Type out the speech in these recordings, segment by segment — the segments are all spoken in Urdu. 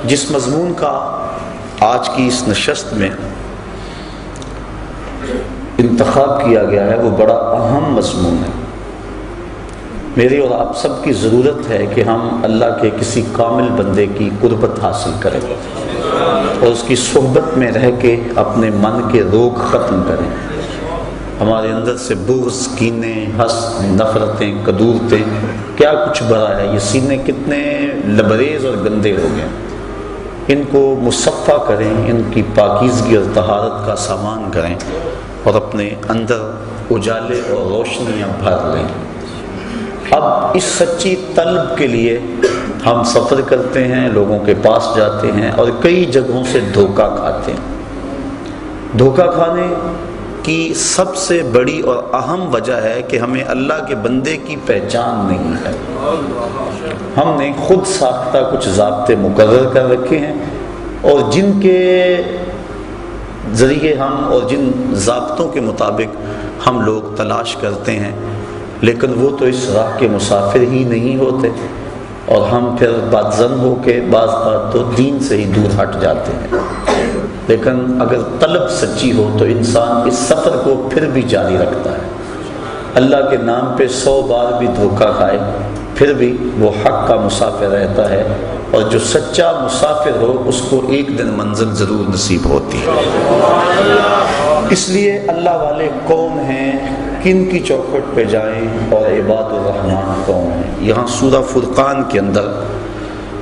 جس مضمون کا آج کی اس نشست میں انتخاب کیا گیا ہے وہ بڑا اہم مضمون ہے۔ میری اور آپ سب کی ضرورت ہے کہ ہم اللہ کے کسی کامل بندے کی قربت حاصل کریں اور اس کی صحبت میں رہ کے اپنے من کے روگ ختم کریں۔ ہمارے اندر سے بغض، کینے، حسد، نفرتیں، کدورتیں کیا کچھ بھرا ہے، یہ سینے کتنے لبریز اور گندے ہو گئے، ان کو مصفہ کریں، ان کی پاکیزگی اور طہارت کا سامان کریں اور اپنے اندر اجالے اور روشنیاں بھر لیں۔ اب اس سچی طلب کے لیے ہم سفر کرتے ہیں، لوگوں کے پاس جاتے ہیں اور کئی جگہوں سے دھوکہ کھاتے ہیں۔ دھوکہ کھانے کی سب سے بڑی اور اہم وجہ ہے کہ ہمیں اللہ کے بندے کی پہچان نہیں ہے۔ ہم نے خود ساختہ کچھ ضابطے مقرر کر رکھے ہیں اور جن کے ذریعے ہم اور جن ضابطوں کے مطابق ہم لوگ تلاش کرتے ہیں، لیکن وہ تو اس راہ کے مسافر ہی نہیں ہوتے اور ہم پھر بدظن ہو کے بعض بات تو دین سے ہی دور ہٹ جاتے ہیں۔ لیکن اگر طلب سچی ہو تو انسان اس سفر کو پھر بھی جاری رکھتا ہے۔ اللہ کے نام پہ 100 بار بھی دھوکہ کھائے پھر بھی وہ حق کا مسافر رہتا ہے، اور جو سچا مسافر ہو اس کو ایک دن منزل ضرور نصیب ہوتی ہے۔ اس لیے اللہ والے کون ہیں، کن کی چوکھٹ پہ جائیں، اور عباد الرحمن کون ہیں۔ یہاں سورہ فرقان کے اندر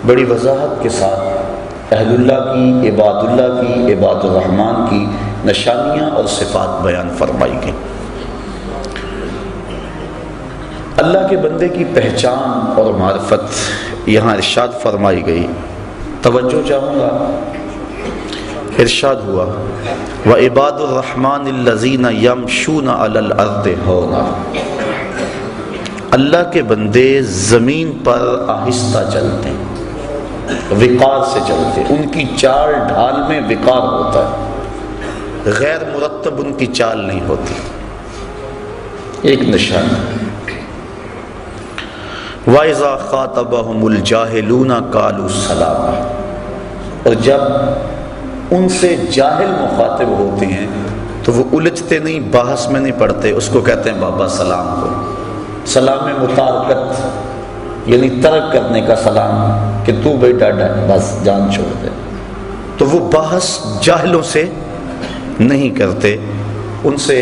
بڑی وضاحت کے ساتھ اہل اللہ کی، عباد اللہ کی، عباد الرحمن کی نشانیاں اور صفات بیان فرمائی گئی۔ اللہ کے بندے کی پہچان اور معرفت یہاں ارشاد فرمائی گئی۔ توجہ چاہوں گا، ارشاد ہوا وَعِبَادُ الرَّحْمَنِ الَّذِينَ يَمْشُونَ عَلَى الْأَرْضِ هَوْنًا۔ اللہ کے بندے زمین پر آہستہ چلتے ہیں، وقار سے چلتے ہیں، ان کی چال ڈھال میں وقار ہوتا ہے، غیر مرتب ان کی چال نہیں ہوتی۔ ایک نشانی وَإِذَا خَاطَبَهُمُ الْجَاهِلُونَ قَالُوا سَلَامًا، اور جب ان سے جاہل مخاطب ہوتے ہیں تو وہ الجھتے نہیں، بحث میں نہیں پڑتے، اس کو کہتے ہیں بابا سلام کو۔ سلام متارکت یعنی ترک کرنے کا سلام، کہ تو بھائی ڈاڈا ہے بس جان چھوڑ دے۔ تو وہ بحث جاہلوں سے نہیں کرتے، ان سے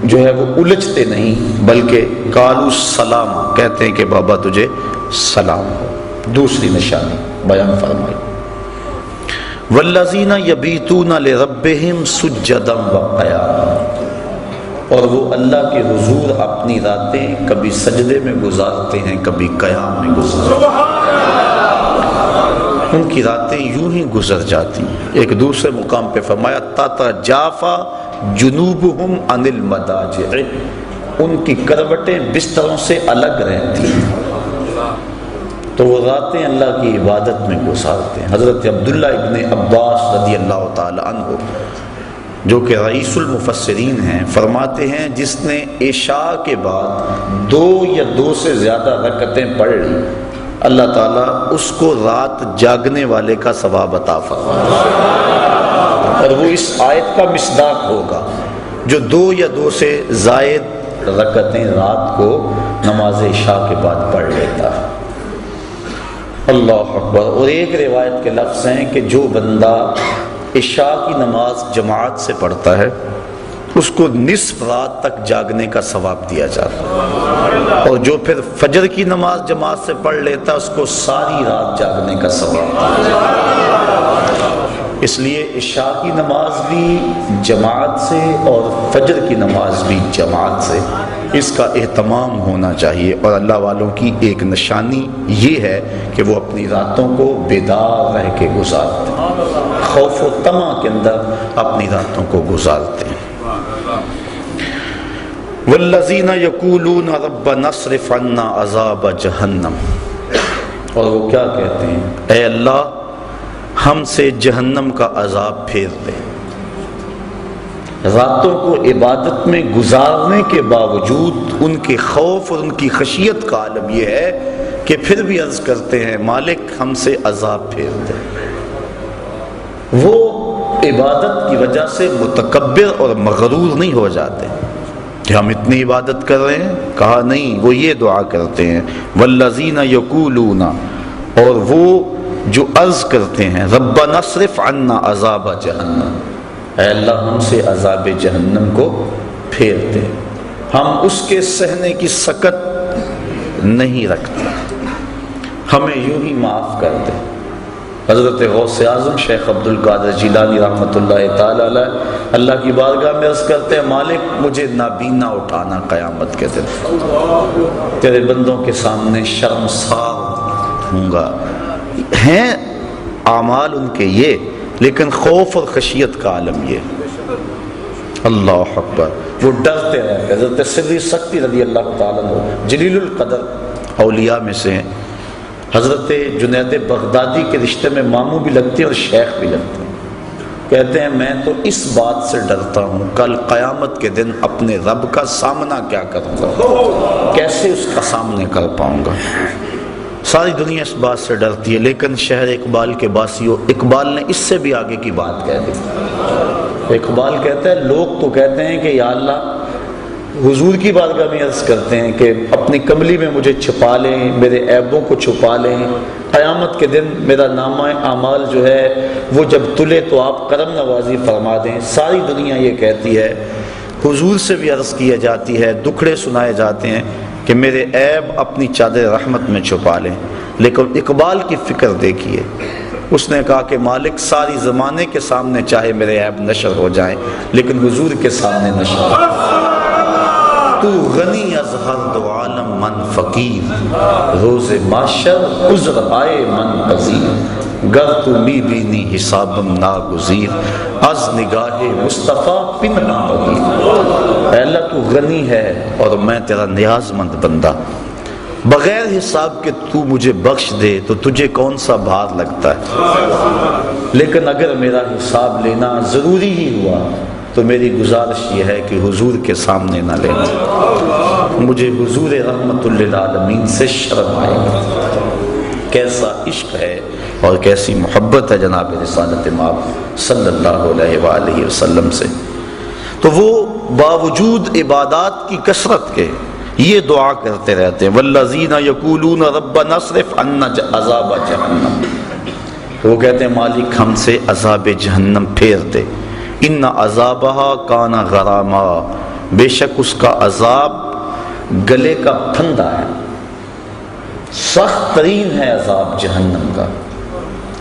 جو ہے وہ الجھتے نہیں، بلکہ قالوا سلام کہتے ہیں کہ بابا تجھے سلام ہو۔ دوسری نشانی بیان فرمائی والذین یبیتون لربہم سجدا وقیاما، اور وہ اللہ کے حضور اپنی راتیں کبھی سجدے میں گزارتے ہیں، کبھی قیام میں گزارتے ہیں۔ ان کی راتیں یوں ہی گزر جاتی ہیں۔ ایک دوسرے مقام پہ فرمایا تتجافی جنوبہم عن المضاجع، ان کی کروٹیں بستروں سے الگ رہتی ہیں، تو وہ راتیں اللہ کی عبادت میں گزارتے ہیں۔ حضرت عبداللہ ابن عباس رضی اللہ تعالی عنہ جو کہ رئیس المفسرین ہیں، فرماتے ہیں جس نے عشاء کے بعد 2 یا 2 سے زیادہ رکعتیں پڑھ لی، اللہ تعالیٰ اس کو رات جاگنے والے کا ثواب عطا فرمائے، اور وہ اس آیت کا مصداق ہوگا جو 2 یا 2 سے زائد رکعتیں رات کو نماز عشاء کے بعد پڑھ لیتا ہے۔ اللہ اکبر۔ اور ایک روایت کے لفظ ہیں کہ جو بندہ عشاء کی نماز جماعت سے پڑھتا ہے اس کو نصف رات تک جاگنے کا ثواب دیا جاتا ہے، اور جو پھر فجر کی نماز جماعت سے پڑھ لیتا ہے اس کو ساری رات جاگنے کا ثواب دیا جاتا ہے۔ اس لیے عشاء کی نماز بھی جماعت سے اور فجر کی نماز بھی جماعت سے، اس کا اہتمام ہونا چاہیے۔ اور اللہ والوں کی ایک نشانی یہ ہے کہ وہ اپنی راتوں کو بیدار رہ کے گزارتے ہیں، خوف و طمع کے اندر اپنی راتوں کو گزارتے ہیں۔ والذین یقولون ربنا اصرف عنا عذاب جہنم، اور وہ کیا کہتے ہیں، اے اللہ ہم سے جہنم کا عذاب پھیر دے۔ راتوں کو عبادت میں گزارنے کے باوجود ان کے خوف اور ان کی خشیت کا عالم یہ ہے کہ پھر بھی عرض کرتے ہیں مالک ہم سے عذاب پھیر دے۔ وہ عبادت کی وجہ سے متکبر اور مغرور نہیں ہو جاتے کہ ہم اتنی عبادت کر رہے ہیں، کہا نہیں، وہ یہ دعا کرتے ہیں والذین یقولون، اور وہ جو عرض کرتے ہیں ربنا اصرف عنا عذاب جہنم، اے اللہ ہم سے عذاب جہنم کو پھیر دے، ہم اس کے سہنے کی سکت نہیں رکھتے، ہمیں یوں ہی معاف کر دے۔ حضرت غوث اعظم شیخ عبد القادر جیلانی رحمۃ اللہ تعالی علیہ اللہ کی بارگاہ میں عرض کرتے ہیں مالک مجھے نابینا اٹھانا قیامت کے دن، تیرے بندوں کے سامنے شرمسار ہوں گا۔ ہیں اعمال ان کے یہ، لیکن خوف اور خشیت کا عالم یہ، اللہ اکبر، وہ ڈرتے رہتے۔ حضرت سری سکتی رضی اللہ تعالیٰ عنہ جلیل القدر اولیاء میں سے ہیں، حضرت جنید بغدادی کے رشتے میں ماموں بھی لگتے ہیں اور شیخ بھی لگتے ہیں، کہتے ہیں میں تو اس بات سے ڈرتا ہوں کل قیامت کے دن اپنے رب کا سامنا کیا کروں گا، کیسے اس کا سامنے کر پاؤں گا۔ ساری دنیا اس بات سے ڈرتی ہے، لیکن شہر اقبال کے باسیوں، اقبال نے اس سے بھی آگے کی بات کہہ دی۔ اقبال کہتا ہے لوگ تو کہتے ہیں کہ یا اللہ حضور کی بارگاہ میں عرض کرتے ہیں کہ اپنی کملی میں مجھے چھپا لیں، میرے عیبوں کو چھپا لیں، قیامت کے دن میرا نامہ اعمال جو ہے وہ جب تلے تو آپ کرم نوازی فرما دیں۔ ساری دنیا یہ کہتی ہے، حضور سے بھی عرض کیا جاتی ہے، دکھڑے سنائے جاتے ہیں کہ میرے عیب اپنی چادر رحمت میں چھپا لیں، لیکن اقبال کی فکر دیکھیے، اس نے کہا کہ مالک ساری زمانے کے سامنے چاہے میرے عیب نشر ہو جائیں لیکن حضور کے سامنے نشر ہو۔ تو غنی از ہر دو عالم من فقیر، روز معاشر عذر آئے من پذیر، گر تو می بینی حسابم ناگزیر، از نگاہ مصطفیٰ پنہاں بغیر۔ اے اللہ تو غنی ہے اور میں تیرا نیاز مند بندہ، بغیر حساب کے تو مجھے بخش دے تو تجھے کون سا بھار لگتا ہے، لیکن اگر میرا حساب لینا ضروری ہی ہوا تو میری گزارش یہ ہے کہ حضور کے سامنے نہ لینا، مجھے حضور رحمت للعالمین سے شرم آئے گا۔ کیسا عشق ہے اور کیسی محبت ہے جناب رسالت مآب صلی اللہ علیہ وآلہ وسلم سے۔ تو وہ باوجود عبادات کی کثرت کے یہ دعا کرتے رہتے ہیں والذین یقولون ربنا اصرف عنا عذاب جہنم، وہ کہتے ہیں مالک ہم سے عذاب جہنم پھیر دے، ان عذابہا کان غراما، بے شک اس کا عذاب گلے کا پھندا ہے، سخت ترین ہے عذاب جہنم کا۔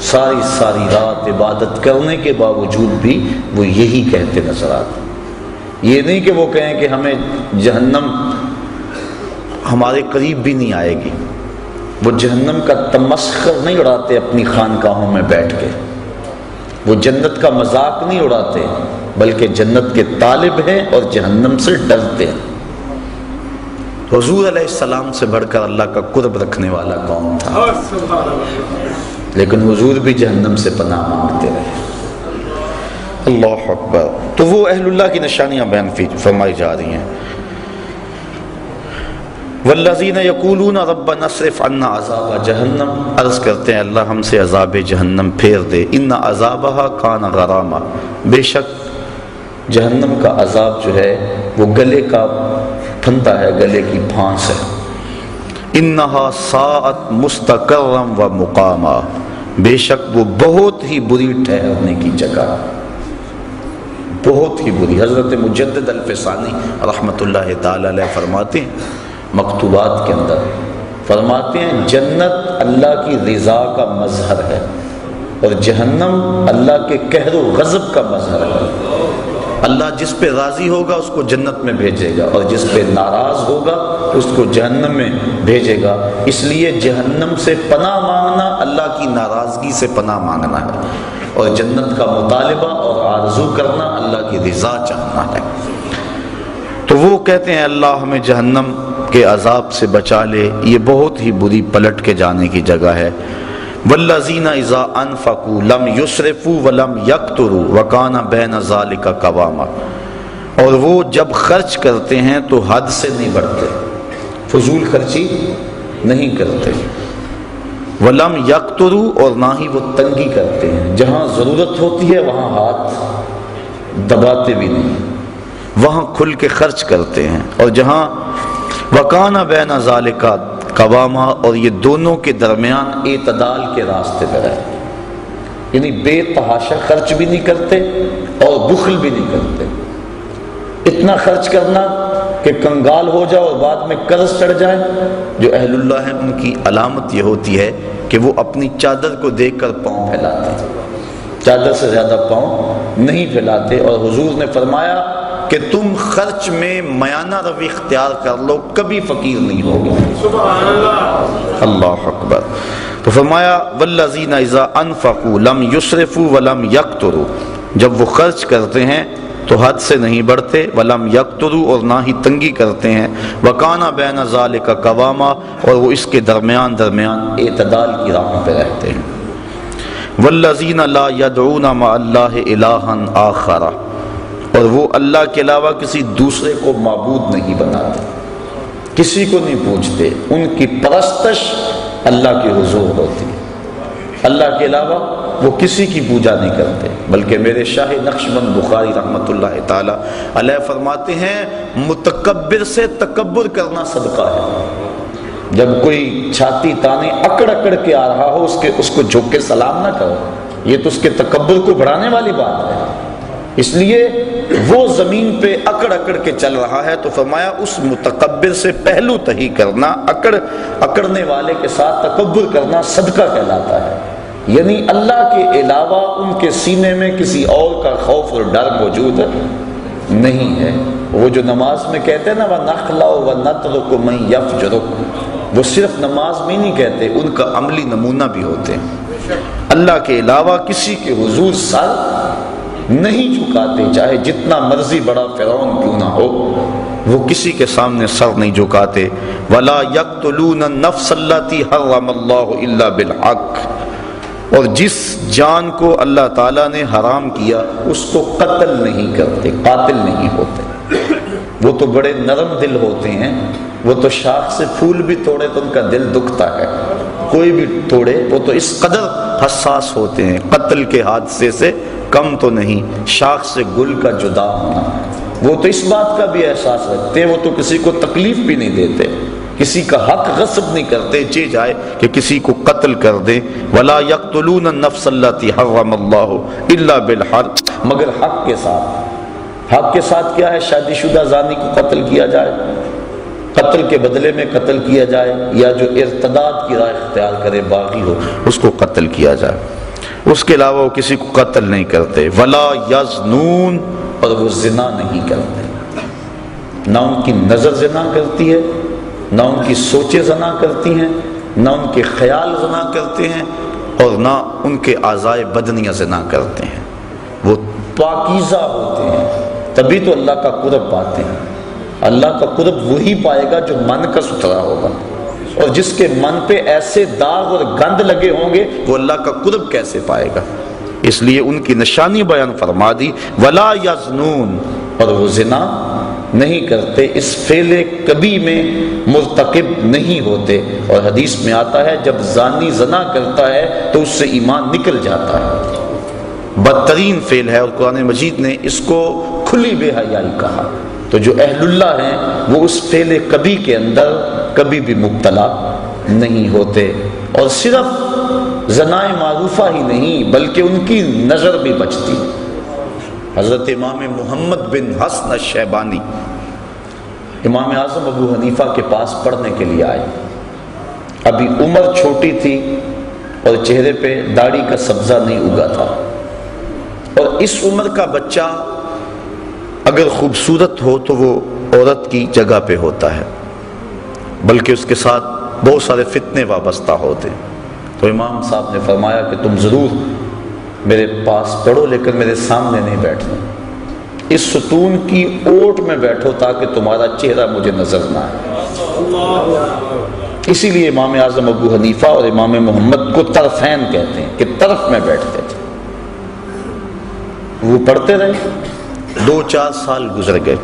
ساری رات عبادت کرنے کے باوجود بھی وہ یہی کہتے نظر آتے، یہ نہیں کہ وہ کہیں کہ ہمیں جہنم ہمارے قریب بھی نہیں آئے گی، وہ جہنم کا تمسخر نہیں اڑاتے اپنی خانقاہوں میں بیٹھ کے، وہ جنت کا مذاق نہیں اڑاتے، بلکہ جنت کے طالب ہیں اور جہنم سے ڈرتے ہیں۔ حضور علیہ السلام سے بڑھ کر اللہ کا قرب رکھنے والا کون تھا، لیکن حضور بھی جہنم سے پناہ مانگتے رہے۔ اللہ اکبر۔ تو وہ اہل اللہ کی نشانیاں بیان فرمائی جا رہی ہیں، والذین یقولون ربنا اصرف عنا عذاب جہنم، عرض کرتے ہیں اللہ ہم سے عذاب جہنم پھیر دے، ان عذابہا کان غراما، بے شک جہنم کا عذاب جو ہے وہ گلے کا پھندا ہے، گلے کی پھانس ہے، انہا ساعت مستقرم و مقاما، بے شک وہ بہت ہی بری ٹھہرنے کی جگہ، بہت ہی بری۔ حضرت مجدد الفسانی رحمۃ اللہ تعالی علیہ فرماتے ہیں مکتوبات کے اندر، فرماتے ہیں جنت اللہ کی رضا کا مظہر ہے اور جہنم اللہ کے قہر و غضب کا مظہر ہے۔ اللہ جس پہ راضی ہوگا اس کو جنت میں بھیجے گا اور جس پہ ناراض ہوگا اس کو جہنم میں بھیجے گا۔ اس لیے جہنم سے پناہ مانگنا اللہ کی ناراضگی سے پناہ مانگنا ہے، اور جنت کا مطالبہ اور آرزو کرنا اللہ کی رضا چاہنا ہے۔ تو وہ کہتے ہیں اللہ ہمیں جہنم کے عذاب سے بچا لے، یہ بہت ہی بری پلٹ کے جانے کی جگہ ہے۔ والذین اذا انفقوا لم یسرفوا ولم یقتروا وکان بین ذلک قواما، اور وہ جب خرچ کرتے ہیں تو حد سے نہیں بڑھتے، فضول خرچی نہیں کرتے، ولم یقتروا، اور نہ ہی وہ تنگی کرتے ہیں، جہاں ضرورت ہوتی ہے وہاں ہاتھ دباتے بھی نہیں، وہاں کھل کے خرچ کرتے ہیں، اور جہاں وکان بین ذالک قواما، اور یہ دونوں کے درمیان اعتدال کے راستے پر ہے، یعنی بے تحاشا خرچ بھی نہیں کرتے اور بخل بھی نہیں کرتے۔ اتنا خرچ کرنا کہ کنگال ہو جاؤ اور بعد میں قرض چڑھ جائے۔ جو اہل اللہ ہیں ان کی علامت یہ ہوتی ہے کہ وہ اپنی چادر کو دیکھ کر پاؤں پھیلاتے ہیں، چادر سے زیادہ پاؤں نہیں پھیلاتے، اور حضور نے فرمایا کہ تم خرچ میں میانہ روی اختیار کر لو، کبھی فقیر نہیں ہوگے۔ سبحان اللہ، اللہ اکبر۔ تو فرمایا والذین اذا انفقوا لم یسرفوا ولم یقتروا، جب وہ خرچ کرتے ہیں تو حد سے نہیں بڑھتے، ولم یقتروا، اور نہ ہی تنگی کرتے ہیں، وکان بین ذالک قواما، اور وہ اس کے درمیان اعتدال کی راہ پہ رہتے ہیں۔ والذین لا یدعون مع اللہ الہا آخر، اور وہ اللہ کے علاوہ کسی دوسرے کو معبود نہیں بناتے، کسی کو نہیں پوچھتے، ان کی پرستش اللہ کے حضور ہوتی ہے، اللہ کے علاوہ وہ کسی کی پوجا نہیں کرتے۔ بلکہ میرے شاہ نقشبند بخاری رحمۃ اللہ تعالی علیہ فرماتے ہیں متکبر سے تکبر کرنا صدقہ ہے۔ جب کوئی چھاتی تانے اکڑ اکڑ کے آ رہا ہو اس کو جھک کے سلام نہ کرو، یہ تو اس کے تکبر کو بڑھانے والی بات ہے۔ اس لیے وہ زمین پہ اکڑ اکڑ کے چل رہا ہے تو فرمایا اس متکبر سے پہلو تہی کرنا، اکڑنے والے کے ساتھ تکبر کرنا صدقہ کہلاتا ہے، یعنی اللہ کے علاوہ ان کے سینے میں کسی اور کا خوف اور ڈر موجود نہیں ہے۔ وہ جو نماز میں کہتے ہیں نا وَنَخْلَعُ وَنَتْرُكُ مَن يَفْجُرُكُ، وہ صرف نماز میں نہیں کہتے، ان کا عملی نمونہ بھی ہوتے ہیں۔ اللہ کے علاوہ کسی کے حضور سر نہیں جھکاتے، چاہے جتنا مرضی بڑا فرعون کیوں نہ ہو، وہ کسی کے سامنے سر نہیں جھکاتے۔ وَلَا يَقْتُلُونَ النَّفْسَ الَّتِي حَرَّمَ اللَّهُ إِلَّا بِالْحَقِّ، اور جس جان کو اللہ تعالیٰ نے حرام کیا اس کو قتل نہیں کرتے، قاتل نہیں ہوتے۔ وہ تو بڑے نرم دل ہوتے ہیں، وہ تو شاخ سے پھول بھی توڑے تو ان کا دل دکھتا ہے، کوئی بھی توڑے، وہ تو اس قدر حساس ہوتے ہیں، قتل کے حادثے سے کم تو نہیں، شاخ سے گل کا جدا ہونا، وہ تو اس بات کا بھی احساس رکھتے، وہ تو کسی کو تکلیف بھی نہیں دیتے، کسی کا حق غصب نہیں کرتے، جی جائے کہ کسی کو قتل کر دیں۔ وَلَا يَقْتُلُونَ النَّفْسَ الَّتِي حَرَّمَ اللَّهُ إِلَّا بِالْحَقِّ، مگر حق کے ساتھ۔ حق کے ساتھ کیا ہے؟ شادی شدہ زانی کو قتل کیا جائے، قتل کے بدلے میں قتل کیا جائے، یا جو ارتداد کی راہ اختیار کرے باغی ہو اس کو قتل کیا جائے، اس کے علاوہ وہ کسی کو قتل نہیں کرتے۔ وَلَا يَزْنُونَ، اور وہ زنا نہیں کرتے، نہ ان کی نظر زنا کرتی ہے، نہ ان کی سوچیں زنا کرتی ہیں، نہ ان کے خیال زنا کرتے ہیں، اور نہ ان کے اعضائے بدنیاں زنا کرتے ہیں، وہ پاکیزہ ہوتے ہیں، تبھی تو اللہ کا قرب پاتے ہیں۔ اللہ کا قرب وہی پائے گا جو من کا ستھرا ہوگا، اور جس کے من پہ ایسے داغ اور گند لگے ہوں گے وہ اللہ کا قرب کیسے پائے گا؟ اس لیے ان کی نشانی بیان فرما دی، ولا یزنون، اور وہ زنا نہیں کرتے، اس فعل کبھی میں مرتکب نہیں ہوتے۔ اور حدیث میں آتا ہے جب زانی زنا کرتا ہے تو اس سے ایمان نکل جاتا ہے، بدترین فعل ہے، اور قرآن مجید نے اس کو کھلی بے حیائی کہا۔ تو جو اہل اللہ ہیں وہ اس فعل کبھی کے اندر کبھی بھی مبتلا نہیں ہوتے، اور صرف زنائے معروفہ ہی نہیں بلکہ ان کی نظر بھی بچتی۔ حضرت امام محمد بن حسن الشیبانی امام اعظم ابو حنیفہ کے پاس پڑھنے کے لیے آئے، ابھی عمر چھوٹی تھی اور چہرے پہ داڑھی کا سبزہ نہیں اگا تھا، اور اس عمر کا بچہ اگر خوبصورت ہو تو وہ عورت کی جگہ پہ ہوتا ہے، بلکہ اس کے ساتھ بہت سارے فتنے وابستہ ہوتے۔ تو امام صاحب نے فرمایا کہ تم ضرور میرے پاس پڑھو لیکن میرے سامنے نہیں بیٹھنا، اس ستون کی اوٹ میں بیٹھو تاکہ تمہارا چہرہ مجھے نظر نہ آئے۔ اسی لیے امام اعظم ابو حنیفہ اور امام محمد کو طرفین کہتے ہیں کہ طرف میں بیٹھتے تھے۔ وہ پڑھتے رہے، 2-4 سال گزر گئے،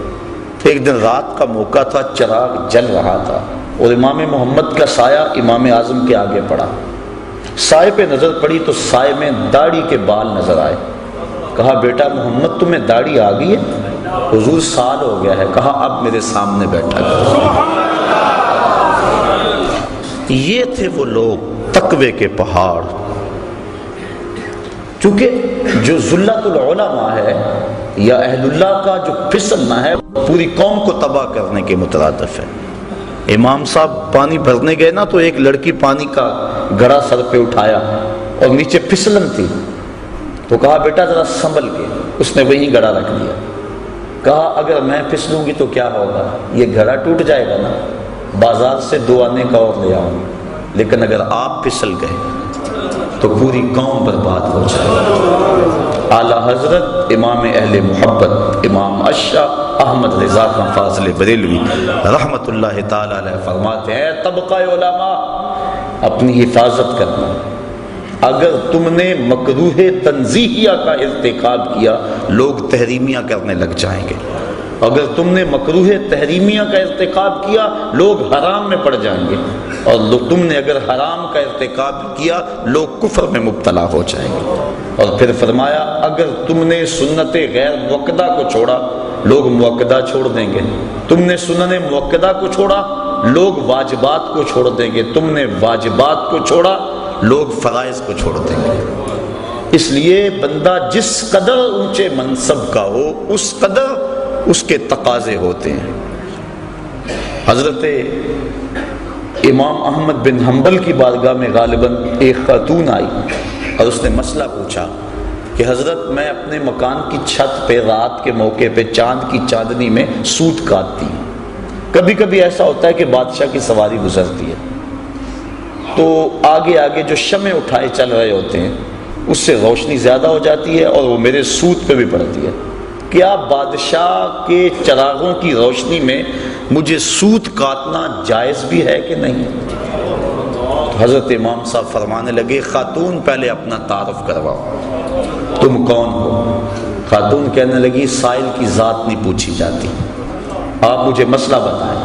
ایک دن رات کا موقع تھا، چراغ جل رہا تھا اور امام محمد کا سایہ امام اعظم کے آگے پڑا، سائے پہ نظر پڑی تو سائے میں داڑھی کے بال نظر آئے. کہا بیٹا محمد تمہیں داڑھی آ گئی ہے؟ حضور سال ہو گیا ہے. کہا اب میرے سامنے بیٹھا کرو. یہ تھے وہ لوگ تقوی کے پہاڑ. چونکہ جو ذلت العلماء ہے یا اہل اللہ کا جو پھسلنا ہے پوری قوم کو تباہ کرنے کے مترادف ہے. امام صاحب پانی بھرنے گئے نا تو ایک لڑکی پانی کا گڑا سر پہ اٹھایا اور نیچے پھسلن تھی تو کہا بیٹا ذرا سنبھل کے. اس نے وہیں گڑا رکھ دیا. کہا اگر میں پھسلوں گی تو کیا ہوگا؟ یہ گھڑا ٹوٹ جائے گا نا. بازار سے 2 آنے کا اور لے آؤں. لیکن اگر آپ پھسل گئے تو پوری قوم برباد ہو جائے. اعلیٰ حضرت امام اہل محبت امام اشاہ احمد رضا خان فاضل بریلوی رحمت اللہ تعالی علیہ فرماتے ہیں طبقہ علماء اپنی حفاظت کرنا. اگر تم نے مکروہ تنزیہیہ کا ارتکاب کیا لوگ تحریمیہ کرنے لگ جائیں گے. اگر تم نے مکروہ تحریمیہ کا ارتکاب کیا لوگ حرام میں پڑ جائیں گے. اور تم نے اگر حرام کا ارتکاب کیا لوگ کفر میں مبتلا ہو جائیں گے. اور پھر فرمایا اگر تم نے سنت غیر موقدہ کو چھوڑا لوگ موقدہ چھوڑ دیں گے. تم نے سنن موقدہ کو چھوڑا لوگ واجبات کو چھوڑ دیں گے. تم نے واجبات کو چھوڑا لوگ فرائض کو چھوڑ دیں گے. اس لیے بندہ جس قدر اونچے منصب کا ہو اس قدر اس کے تقاضے ہوتے ہیں. حضرت امام احمد بن حنبل کی بارگاہ میں غالباً ایک خاتون آئی اور اس نے مسئلہ پوچھا کہ حضرت میں اپنے مکان کی چھت پہ رات کے موقع پہ چاند کی چاندنی میں سوت کاٹتی ہوں. کبھی کبھی ایسا ہوتا ہے کہ بادشاہ کی سواری گزرتی ہے تو آگے آگے جو شمع اٹھائے چل رہے ہوتے ہیں اس سے روشنی زیادہ ہو جاتی ہے اور وہ میرے سوت پہ بھی پڑتی ہے. کیا بادشاہ کے چراغوں کی روشنی میں مجھے سوت کاٹنا جائز بھی ہے کہ نہیں؟ حضرت امام صاحب فرمانے لگے خاتون پہلے اپنا تعارف کرواؤ, تم کون ہو؟ خاتون کہنے لگی سائل کی ذات نہیں پوچھی جاتی, آپ مجھے مسئلہ بتائیں.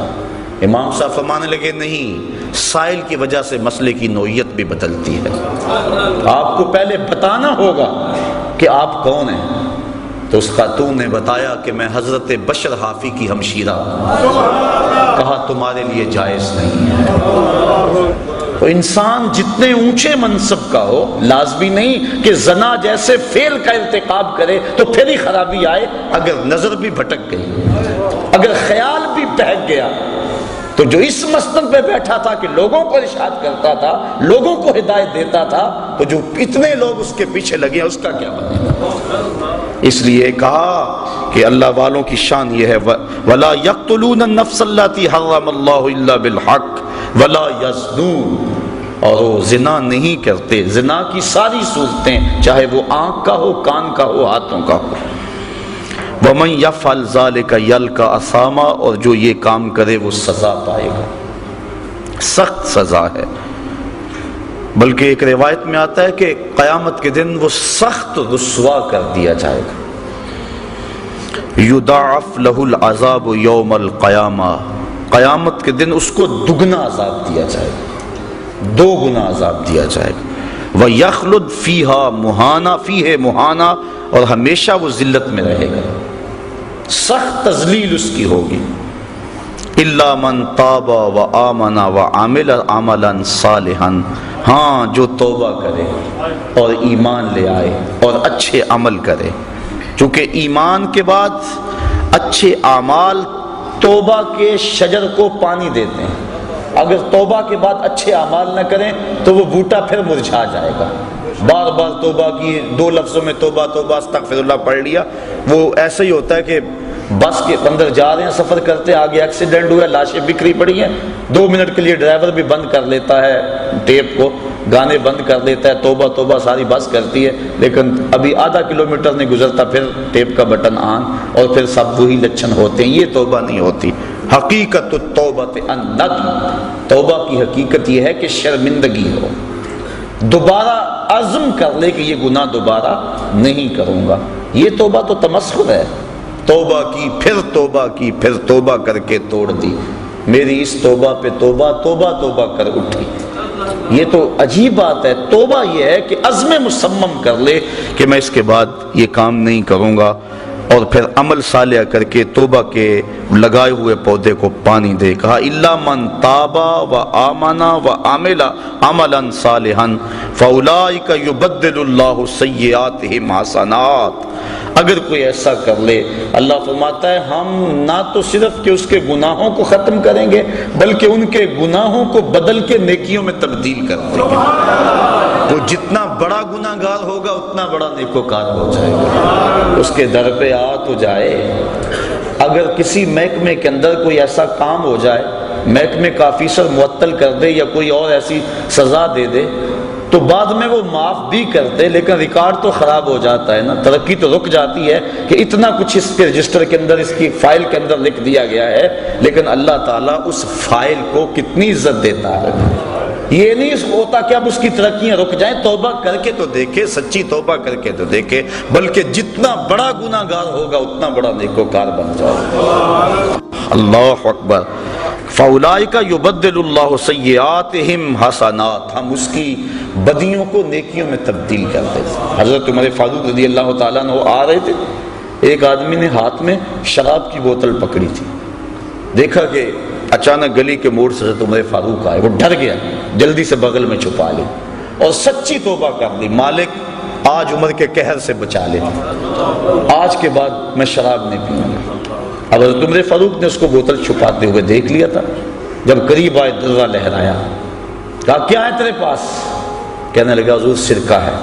امام صاحب فرمانے لگے نہیں, سائل کی وجہ سے مسئلے کی نوعیت بھی بدلتی ہے. آپ کو پہلے بتانا ہوگا کہ آپ کون ہیں. تو اس خاتون نے بتایا کہ میں حضرت بشر حافی کی ہمشیرہ ہوں. کہا تمہارے لیے جائز نہیں ہے. تو انسان جتنے اونچے منصب کا ہو لازمی نہیں کہ زنا جیسے فعل کا ارتکاب کرے تو پھر ہی خرابی آئے. اگر نظر بھی بھٹک گئی, اگر خیال بھی بہک گیا, تو جو اس مسند پہ بیٹھا تھا کہ لوگوں کو ارشاد کرتا تھا, لوگوں کو ہدایت دیتا تھا, تو جو اتنے لوگ اس کے پیچھے لگے ہیں اس کا کیا بنے گا؟ اس لیے کہا کہ اللہ والوں کی شان یہ ہے وَلَا يَقْتُلُونَ النَّفْسَ الَّتِي حَرَّمَ اللَّهُ إِلَّا بِالْحَقِّ وَلَا يَزْنُونَ, اور وہ زنا نہیں کرتے. زنا کی ساری صورتیں چاہے وہ آنکھ کا ہو, کان کا ہو, ہاتھوں کا ہو. وَمَنْ يَفْعَلْ ذَلِكَ يَلْقَ أَثَامًا, اور جو یہ کام کرے وہ سزا پائے گا, سخت سزا ہے. بلکہ ایک روایت میں آتا ہے کہ قیامت کے دن وہ سخت رسوا کر دیا جائے گا. یضاعف لہ العذاب یوم القیامہ, قیامت کے دن اس کو دگنا عذاب دیا جائے گا, 2 گنا عذاب دیا جائے گا. وَيَخْلُدْ فِيهَا مُحَانَا, فِيهِ مُحَانَا, اور ہمیشہ وہ ذلت میں رہے گا, سخت تذلیل اس کی ہوگی. إِلَّا مَنْ تَابَ وَآمَنَ وَعَمِلَ عَمَلًا صَالِحًا, ہاں جو توبہ کرے اور ایمان لے آئے اور اچھے عمل کرے. چونکہ ایمان کے بعد اچھے اعمال توبہ کے شجر کو پانی دیتے ہیں. اگر توبہ کے بعد اچھے اعمال نہ کریں تو وہ بوٹا پھر مرجھا جائے گا. بار بار توبہ کی, 2 لفظوں میں توبہ توبہ استغفر اللہ پڑھ لیا, وہ ایسا ہی ہوتا ہے کہ بس کے اندر جا رہے ہیں, سفر کرتے ہیں, آگے ایکسیڈنٹ ہوا, لاشیں بکھری پڑی ہیں, 2 منٹ کے لیے ڈرائیور بھی بند کر لیتا ہے ٹیپ کو, گانے بند کر دیتا ہے, توبہ توبہ ساری بس کرتی ہے, لیکن ابھی آدھا کلومیٹر نہیں گزرتا پھر ٹیپ کا بٹن آن, اور پھر سب وہی لچھن ہوتے ہیں. یہ توبہ نہیں ہوتی. حقیقت التوبۃ الندم, توبہ کی حقیقت یہ ہے کہ شرمندگی ہو, دوبارہ عزم کر لے کہ یہ گناہ دوبارہ نہیں کروں گا. یہ توبہ تو تمسخر ہے. توبہ کی, پھر توبہ کی, پھر توبہ کر کے توڑ دی. میری اس توبہ پہ توبہ توبہ توبہ کر اٹھی. یہ تو عجیب بات ہے. توبہ یہ ہے کہ عزم مصمم کر لے کہ میں اس کے بعد یہ کام نہیں کروں گا، اور پھر عمل صالح کر کے توبہ کے لگائے ہوئے پودے کو پانی دے. کہا الا من تاب و آمن و عمل عملا صالحا فاولئک یبدل اللہ سیئاتہم حسنات. اگر کوئی ایسا کر لے، اللہ فرماتا ہے ہم نہ تو صرف کہ اس کے گناہوں کو ختم کریں گے بلکہ ان کے گناہوں کو بدل کے نیکیوں میں تبدیل کر دیں گے. وہ جتنا بڑا گناہ گار ہوگا اتنا بڑا نیکوکار ہو جائے گا. اس کے در پہ آ تو جائے. اگر کسی محکمے کے اندر کوئی ایسا کام ہو جائے، محکمے کا آفیسر معطل کر دے یا کوئی اور ایسی سزا دے دے تو بعد میں وہ معاف بھی کرتے، لیکن ریکارڈ تو خراب ہو جاتا ہے نا، ترقی تو رک جاتی ہے کہ اتنا کچھ اس کے رجسٹر کے اندر، اس کی فائل کے اندر لکھ دیا گیا ہے. لیکن اللہ تعالیٰ اس فائل کو کتنی عزت دیتا ہے. یہ نہیں ہوتا کہ اب اس کی ترقیاں رک جائیں. توبہ کر کے تو دیکھے، سچی توبہ کر کے تو دیکھے، بلکہ جتنا بڑا گناہ گار ہوگا اتنا بڑا نیکوکار بن جائے. اللہ اکبر. فاولئک یبدل اللہ سیئاتہم حسنات. ہم اس کی بدیوں کو نیکیوں میں تبدیل کر دیتے. حضرت عمر فاروق رضی اللہ تعالیٰ عنہ آ رہے تھے، ایک آدمی نے ہاتھ میں شراب کی بوتل پکڑی تھی. دیکھا کہ اچانک گلی کے موڑ سے حضرت عمر فاروق آئے. وہ ڈر گیا، جلدی سے بغل میں چھپا لی اور سچی توبہ کر دی. مالک آج عمر کے قہر سے بچا لے، آج کے بعد میں شراب نہیں پیوں گا. اب حضرت عمر فاروق نے اس کو بوتل چھپاتے ہوئے دیکھ لیا تھا. جب قریب آئے درہ لہرایا. کہا کیا ہے تیرے پاس؟ کہنے لگا حضور سرکہ ہے.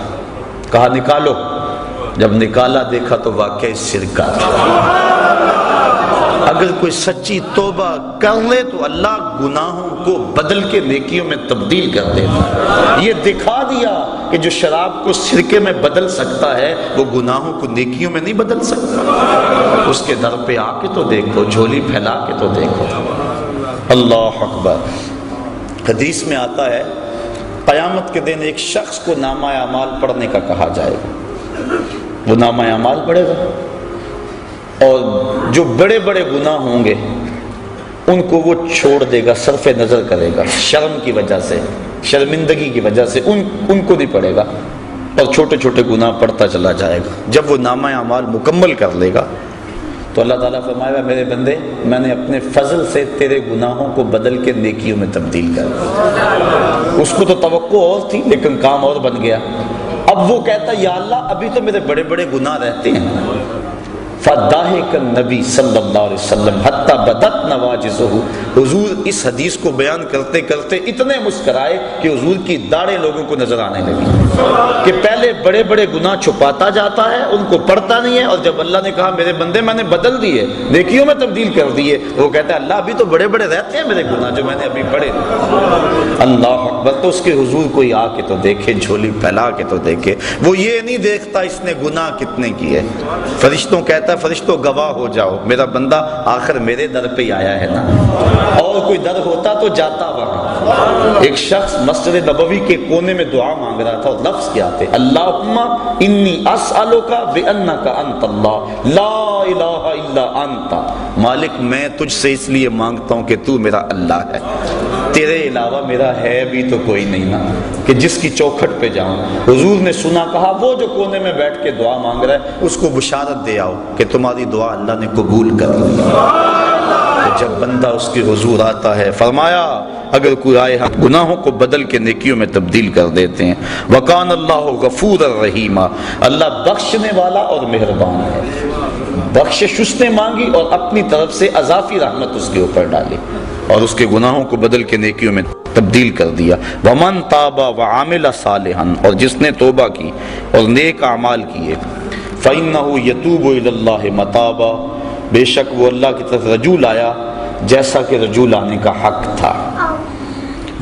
کہا نکالو. جب نکالا دیکھا تو واقعی سرکہ تھا. اگر کوئی سچی توبہ کر لے تو اللہ گناہوں کو بدل کے نیکیوں میں تبدیل کر دیتا. یہ دکھا دیا کہ جو شراب کو سرکے میں بدل سکتا ہے وہ گناہوں کو نیکیوں میں نہیں بدل سکتا. اس کے در پہ آ کے تو دیکھو، جھولی پھیلا کے تو دیکھو. اللہ اکبر. حدیث میں آتا ہے قیامت کے دن ایک شخص کو نامہ اعمال پڑھنے کا کہا جائے گا. وہ نامہ اعمال پڑھے گا اور جو بڑے بڑے گناہ ہوں گے ان کو وہ چھوڑ دے گا، صرف نظر کرے گا. شرم کی وجہ سے، شرمندگی کی وجہ سے ان کو نہیں پڑھے گا اور چھوٹے چھوٹے گناہ پڑھتا چلا جائے گا. جب وہ نامہ اعمال مکمل کر لے گا تو اللہ تعالیٰ فرمائے گا میرے بندے میں نے اپنے فضل سے تیرے گناہوں کو بدل کے نیکیوں میں تبدیل کر دیا. اس کو تو توقع اور تھی لیکن کام اور بن گیا. اب وہ کہتا یا اللہ ابھی تو میرے بڑے بڑے گناہ رہتے ہیں. فَضَحِكَ النبی صلی اللہ علیہ وسلم حتی بدت نواجزہ. حضور اس حدیث کو بیان کرتے کرتے اتنے مسکرائے کہ حضور کی داڑھیں لوگوں کو نظر آنے لگی کہ پہلے بڑے بڑے گناہ چھپاتا جاتا ہے، ان کو پڑھتا نہیں ہے، اور جب اللہ نے کہا میرے بندے میں نے بدل دیے، نیکیوں میں تبدیل کر دیے، وہ کہتا ہے اللہ ابھی تو بڑے بڑے رہتے ہیں میرے گناہ جو میں نے ابھی پڑھے. اللہ اکبر. تو اس کے حضور کوئی آ کے تو دیکھے، جھولی پھیلا کے تو دیکھے. وہ یہ نہیں دیکھتا اس نے گناہ کتنے کیے. فرشتوں کہتا فرشتوں گواہ ہو جاؤ میرا بندہ آخر میرے در پہ آیا ہے نا، اور کوئی در ہوتا تو جاتا وہاں. ایک شخص مسجد نبوی کے کونے میں دعا مانگ رہا تھا اور لفظ کیا تھے اللہم انی اسألک بانک انت اللہ لا الہ الا انت. مالک میں تجھ سے اس لیے مانگتا ہوں کہ تو میرا اللہ ہے، تیرے علاوہ میرا ہے بھی تو کوئی نہیں نا کہ جس کی چوکھٹ پہ جاؤں. حضور نے سنا، کہا وہ جو کونے میں بیٹھ کے دعا مانگ رہا ہے اس کو بشارت دے آؤ کہ تمہاری دعا اللہ نے قبول کر لی. جب بندہ اس کے حضور آتا ہے فرمایا اگر کوئی آئے ہم گناہوں کو بدل کے نیکیوں میں تبدیل کر دیتے ہیں. وکان اللہ غفور الرحیم. اللہ بخشنے والا اور مہربان ہے. بخشش اس نے مانگی اور اپنی طرف سے اضافی رحمت اس کے اوپر ڈالی اور اس کے گناہوں کو بدل کے نیکیوں میں تبدیل کر دیا. ومن تاب وعمل صالحا. اور جس نے توبہ کی اور نیک اعمال کیے فإنه يتوب إلى الله متابا. بے شک وہ اللہ کی طرف رجوع لایا جیسا کہ رجوع لانے کا حق تھا.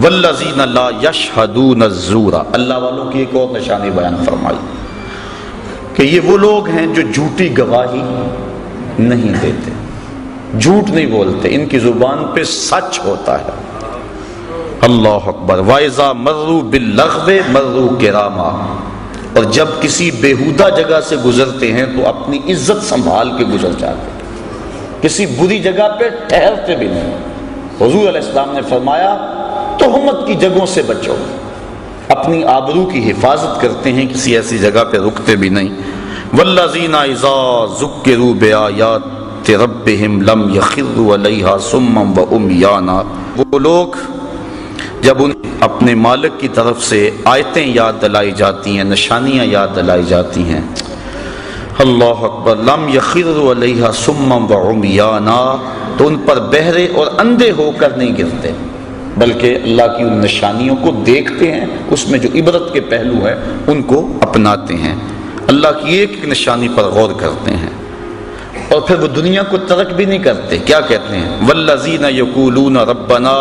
والذین لا یشہدون الزور. اللہ والوں کی ایک اور نشانی بیان فرمائی کہ یہ وہ لوگ ہیں جو جھوٹی گواہی نہیں دیتے، جھوٹ نہیں بولتے، ان کی زبان پہ سچ ہوتا ہے. اللہ اکبر. وَإِذَا مَرُّوا بِاللَّغْوِ مَرُّوا كِرَامًا. اور جب کسی بیہودہ جگہ سے گزرتے ہیں تو اپنی عزت سنبھال کے گزر جاتے ہیں، کسی بری جگہ پہ ٹھہرتے بھی نہیں. حضور علیہ السلام نے فرمایا تہمت کی جگہوں سے بچو. اپنی آبرو کی حفاظت کرتے ہیں، کسی ایسی جگہ پہ رکتے بھی نہیں۔ والذین اذا ذکروا بآیات ربہم لم یخروا علیہا صما وعمیانا، وہ لوگ جب ان اپنے مالک کی طرف سے آیتیں یاد دلائی جاتی ہیں، نشانیاں یاد دلائی جاتی ہیں، اللہ اکبر، لم یخروا علیہا صما وعمیانا، تو ان پر بہرے اور اندھے ہو کر نہیں گرتے، بلکہ اللہ کی ان نشانیوں کو دیکھتے ہیں، اس میں جو عبرت کے پہلو ہے ان کو اپناتے ہیں، اللہ کی ایک ایک نشانی پر غور کرتے ہیں، اور پھر وہ دنیا کو ترک بھی نہیں کرتے۔ کیا کہتے ہیں؟ والذین یقولون ربنا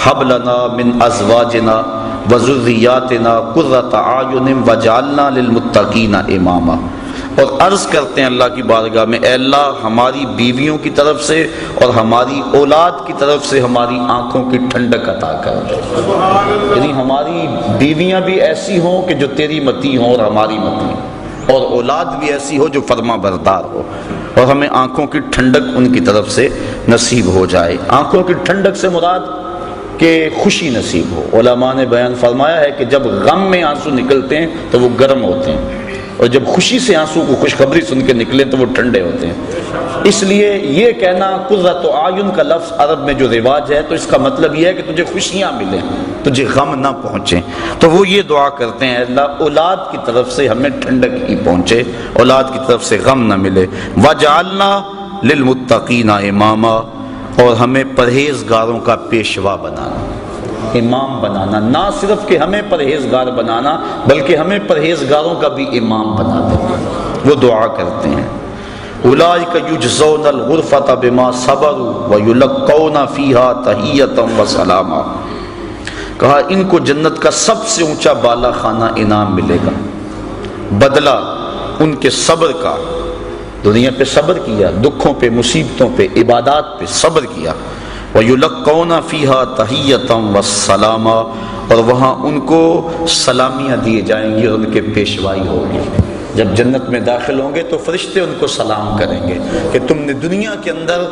ھب لنا من ازواجنا وذریاتنا قرۃ اعین واجعلنا للمتقین اماما، اور عرض کرتے ہیں اللہ کی بارگاہ میں، اے اللہ ہماری بیویوں کی طرف سے اور ہماری اولاد کی طرف سے ہماری آنکھوں کی ٹھنڈک عطا کر دے، یعنی ہماری بیویاں بھی ایسی ہوں کہ جو تیری متی ہوں اور ہماری متی، اور اولاد بھی ایسی ہو جو فرما بردار ہو، اور ہمیں آنکھوں کی ٹھنڈک ان کی طرف سے نصیب ہو جائے۔ آنکھوں کی ٹھنڈک سے مراد کہ خوشی نصیب ہو۔ علماء نے بیان فرمایا ہے کہ جب غم میں آنسو نکلتے ہیں تو وہ گرم ہوتے ہیں، اور جب خوشی سے آنسو کو خوشخبری سن کے نکلے تو وہ ٹھنڈے ہوتے ہیں۔ اس لیے یہ کہنا قرۃ اعین کا لفظ عرب میں جو رواج ہے تو اس کا مطلب یہ ہے کہ تجھے خوشیاں ملیں، تجھے غم نہ پہنچے، تو وہ یہ دعا کرتے ہیں، اللہ اولاد کی طرف سے ہمیں ٹھنڈک ہی پہنچے، اولاد کی طرف سے غم نہ ملے، وجعلنا للمتقین اماما، اور ہمیں پرہیزگاروں کا پیشوا بنانا، امام بنانا، نہ صرف کہ ہمیں پرہیزگار بنانا بلکہ ہمیں پرہیزگاروں کا بھی امام بنا دینا۔ وہ دعا کرتے ہیں، اولئک یجزون الغرفۃ بما صبروا ویلقون فیہا تحیۃ وسلاما، کہا ان کو جنت کا سب سے اونچا بالا خانہ انعام ملے گا، بدلہ ان کے صبر کا، دنیا پہ صبر کیا، دکھوں پہ، مصیبتوں پہ، عبادات پہ صبر کیا، وَيُلَقَّوْنَ فِيهَا تَحِيَّةً وَالسَّلَامًا، اور وہاں ان کو سلامیاں دیے جائیں گی اور ان کے پیشوائی ہوگی۔ جب جنت میں داخل ہوں گے تو فرشتے ان کو سلام کریں گے کہ تم نے دنیا کے اندر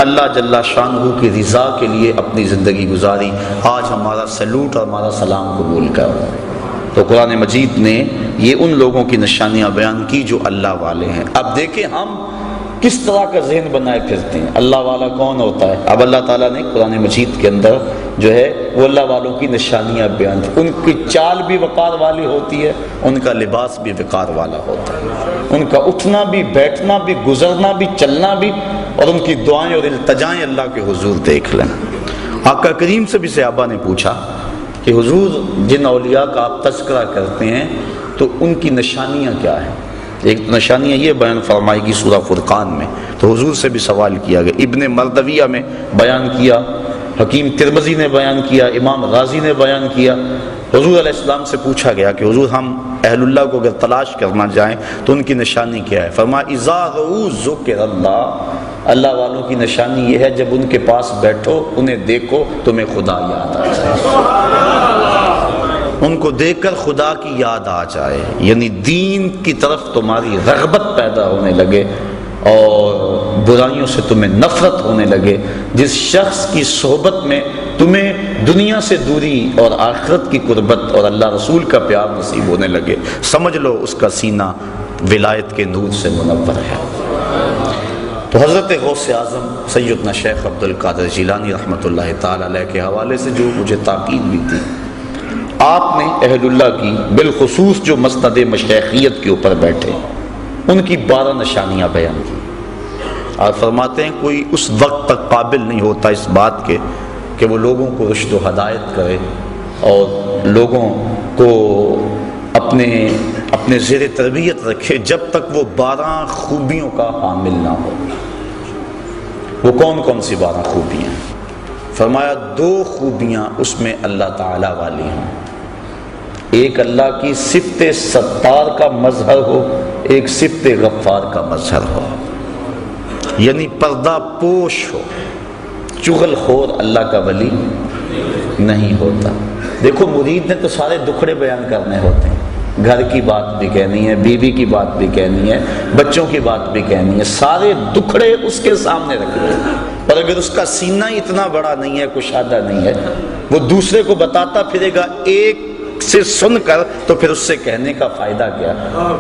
اللہ جل شانہ کی رضا کے لیے اپنی زندگی گزاری، آج ہمارا سلوٹ اور ہمارا سلام قبول کرو۔ تو قرآن مجید نے یہ ان لوگوں کی نشانیاں بیان کی جو اللہ والے ہیں۔ اب دیکھیں ہم کس طرح کا ذہن بنائے پھرتے ہیں، اللہ والا کون ہوتا ہے؟ اب اللہ تعالیٰ نے قرآن مجید کے اندر جو ہے وہ اللہ والوں کی نشانیاں بیان کی، ان کی چال بھی وقار والی ہوتی ہے، ان کا لباس بھی وقار والا ہوتا ہے، ان کا اٹھنا بھی، بیٹھنا بھی، گزرنا بھی، چلنا بھی، اور ان کی دعائیں اور التجائیں اللہ کے حضور دیکھ لیں۔ آقا کریم سے بھی صحابہ نے پوچھا کہ حضور جن اولیاء کا آپ تذکرہ کرتے ہیں تو ان کی نشانیاں کیا ہیں؟ ایک نشانیاں یہ بیان فرمائی گی سورہ فرقان میں، تو حضور سے بھی سوال کیا گیا، ابن مردویہ میں بیان کیا، حکیم ترمذی نے بیان کیا، امام غازی نے بیان کیا۔ حضور علیہ السلام سے پوچھا گیا کہ حضور ہم اہل اللہ کو اگر تلاش کرنا جائیں تو ان کی نشانی کیا ہے؟ فرمایا اذا رؤوا ذکر اللہ، اللہ والوں کی نشانی یہ ہے جب ان کے پاس بیٹھو، انہیں دیکھو، تمہیں خدا یاد آ جائے، ان کو دیکھ کر خدا کی یاد آ جائے، یعنی دین کی طرف تمہاری رغبت پیدا ہونے لگے اور برائیوں سے تمہیں نفرت ہونے لگے۔ جس شخص کی صحبت میں تمہیں دنیا سے دوری اور آخرت کی قربت اور اللہ رسول کا پیار نصیب ہونے لگے، سمجھ لو اس کا سینہ ولایت کے نور سے منور ہے۔ تو حضرت غوث اعظم سیدنا شیخ عبد القادر جیلانی رحمۃ اللہ تعالی علیہ کے حوالے سے جو مجھے تاکید بھی تھی، آپ نے اہل اللہ کی بالخصوص جو مسند مشیخیت کے اوپر بیٹھے ان کی 12 نشانیاں بیان کی۔ آپ فرماتے ہیں کوئی اس وقت تک قابل نہیں ہوتا اس بات کے کہ وہ لوگوں کو رشد و ہدایت کرے اور لوگوں کو اپنے زیر تربیت رکھے جب تک وہ 12 خوبیوں کا حامل نہ ہو۔ وہ کون کون سی 12 خوبیاں؟ فرمایا 2 خوبیاں اس میں اللہ تعالی والی ہیں، ایک اللہ کی صفت ستار کا مظہر ہو، ایک صفت غفار کا مظہر ہو، یعنی پردہ پوش ہو، چغل خور اللہ کا ولی نہیں ہوتا۔ دیکھو مرید نے تو سارے دکھڑے بیان کرنے ہوتے ہیں، گھر کی بات بھی کہنی ہے، بیوی کی بات بھی کہنی ہے، بچوں کی بات بھی کہنی ہے، سارے دکھڑے اس کے سامنے رکھنے ہیں، اور اگر اس کا سینہ اتنا بڑا نہیں ہے، کشادہ نہیں ہے، وہ دوسرے کو بتاتا پھرے گا ایک سے سن کر تو پھر اس سے کہنے کا فائدہ کیا؟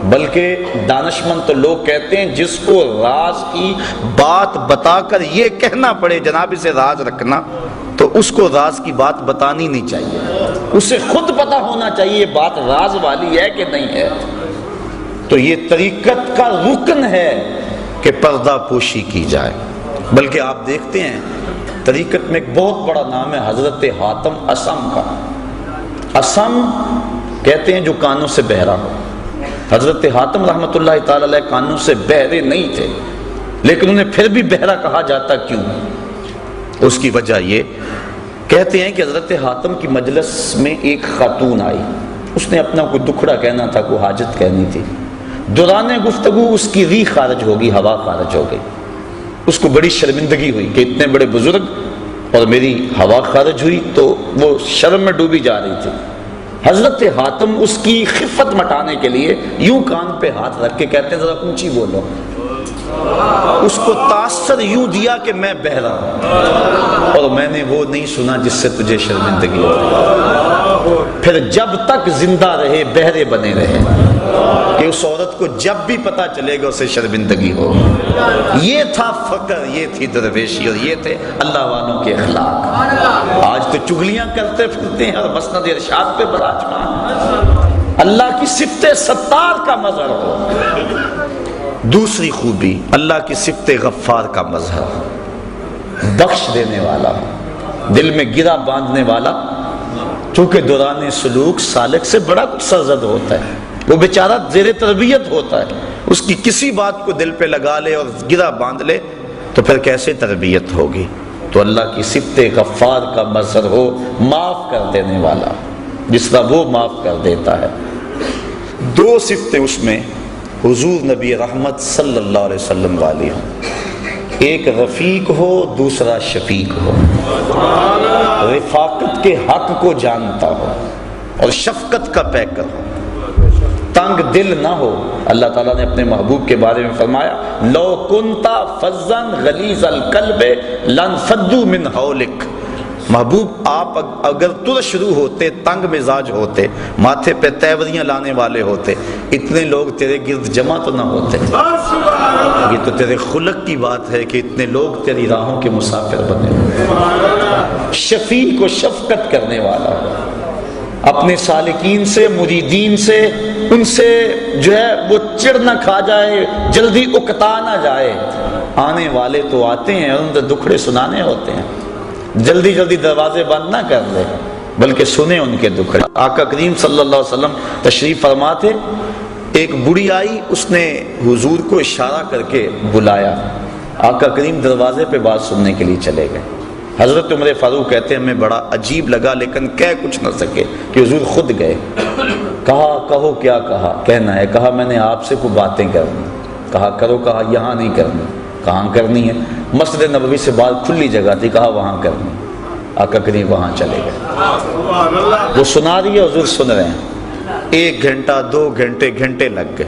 بلکہ دانشمند تو لوگ کہتے ہیں جس کو راز کی بات بتا کر یہ کہنا پڑے جناب اسے راز رکھنا، تو اس کو راز کی بات بتانی نہیں چاہیے، اسے خود پتا ہونا چاہیے یہ بات راز والی ہے کہ نہیں ہے۔ تو یہ طریقت کا رکن ہے کہ پردہ پوشی کی جائے۔ بلکہ آپ دیکھتے ہیں طریقت میں ایک بہت بڑا نام ہے حضرت حاتم اسم کا۔ اسم کہتے ہیں جو کانوں سے بہرا ہو۔ حضرت حاتم رحمۃ اللہ تعالی علیہ کانوں سے بہرے نہیں تھے، لیکن انہیں پھر بھی بہرا کہا جاتا کیوں؟ اس کی وجہ یہ کہتے ہیں کہ حضرت حاتم کی مجلس میں ایک خاتون آئی، اس نے اپنا کوئی دکھڑا کہنا تھا، کوئی حاجت کہنی تھی۔ دوران گفتگو اس کی ری خارج ہوگی، ہوا خارج ہو گئی۔ اس کو بڑی شرمندگی ہوئی کہ اتنے بڑے بزرگ اور میری ہوا خارج ہوئی، تو وہ شرم میں ڈوبی جا رہی تھی۔ حضرت حاتم اس کی خفت مٹانے کے لیے یوں کان پہ ہاتھ رکھ کے کہتے ہیں ذرا اونچی بولو۔ اس کو تاثر یوں دیا کہ میں بہرا ہوں اور میں نے وہ نہیں سنا جس سے تجھے شرمندگی ہو۔ پھر جب تک زندہ رہے بہرے بنے رہے کہ اس عورت کو جب بھی پتا چلے گا اسے شرمندگی ہو۔ یہ تھا فقر، یہ تھی درویشی، اور یہ تھے اللہ والوں کے اخلاق۔ آج تو چغلیاں کرتے پھرتے ہیں اور مسند ارشاد پہ براجمان۔ اللہ کی صفت ستار کا مظہر ہو۔ دوسری خوبی اللہ کی صفت غفار کا مظہر، بخش دینے والا، دل میں گرہ باندھنے والا۔ چونکہ دوران سلوک سالک سے بڑا کچھ سرزد ہوتا ہے، وہ بیچارہ زیر تربیت ہوتا ہے، اس کی کسی بات کو دل پہ لگا لے اور گرہ باندھ لے تو پھر کیسے تربیت ہوگی؟ تو اللہ کی صفت غفار کا مظہر ہو، معاف کر دینے والا، جس طرح وہ معاف کر دیتا ہے۔ دو صفتیں اس میں حضور نبی رحمت صلی اللہ علیہ وسلم والی ہوں، ایک رفیق ہو، دوسرا شفیق ہو، رفاقت کے حق کو جانتا ہو اور شفقت کا پیکر ہو، تنگ دل نہ ہو۔ اللہ تعالیٰ نے اپنے محبوب کے بارے میں فرمایا لو کنتا فظا غلیظ القلب لانفضوا من حولک۔ محبوب آپ اگر ترش روح ہوتے، تنگ مزاج ہوتے، ماتھے پہ تیوریاں لانے والے ہوتے، اتنے لوگ تیرے گرد جمع تو نہ ہوتے۔ یہ تو تیرے خلق کی بات ہے کہ اتنے لوگ تیری راہوں کے مسافر بنے ہوئے۔ شفیق و شفقت کرنے والا ہو، اپنے سالکین سے، مریدین سے، ان سے جو ہے وہ چڑ نہ کھا جائے، جلدی اکتا نہ جائے۔ آنے والے تو آتے ہیں اور ان سے دکھڑے سنانے ہوتے ہیں، جلدی جلدی دروازے بند نہ کر لے بلکہ سنیں ان کے دکھڑے۔ آقا کریم صلی اللہ علیہ وسلم تشریف فرما تھے، ایک بوڑھی آئی، اس نے حضور کو اشارہ کر کے بلایا۔ آقا کریم دروازے پہ بات سننے کے لیے چلے گئے۔ حضرت عمر فاروق کہتے ہیں ہمیں بڑا عجیب لگا لیکن کہہ کچھ نہ سکے کہ حضور خود گئے۔ کہا کہو کیا کہا؟ کہنا ہے۔ کہا میں نے آپ سے کوئی باتیں کرنی۔ کہا کرو۔ کہا یہاں نہیں کرنی۔ کہاں کرنی ہے؟ مسجد نبوی سے بات کھلی جگہ تھی۔ کہا وہاں کرنی۔ آقا کریم وہاں چلے گئے۔ وہ سنا رہی ہے، حضور سن رہے ہیں۔ 1 گھنٹہ 2 گھنٹے گھنٹے لگ گئے۔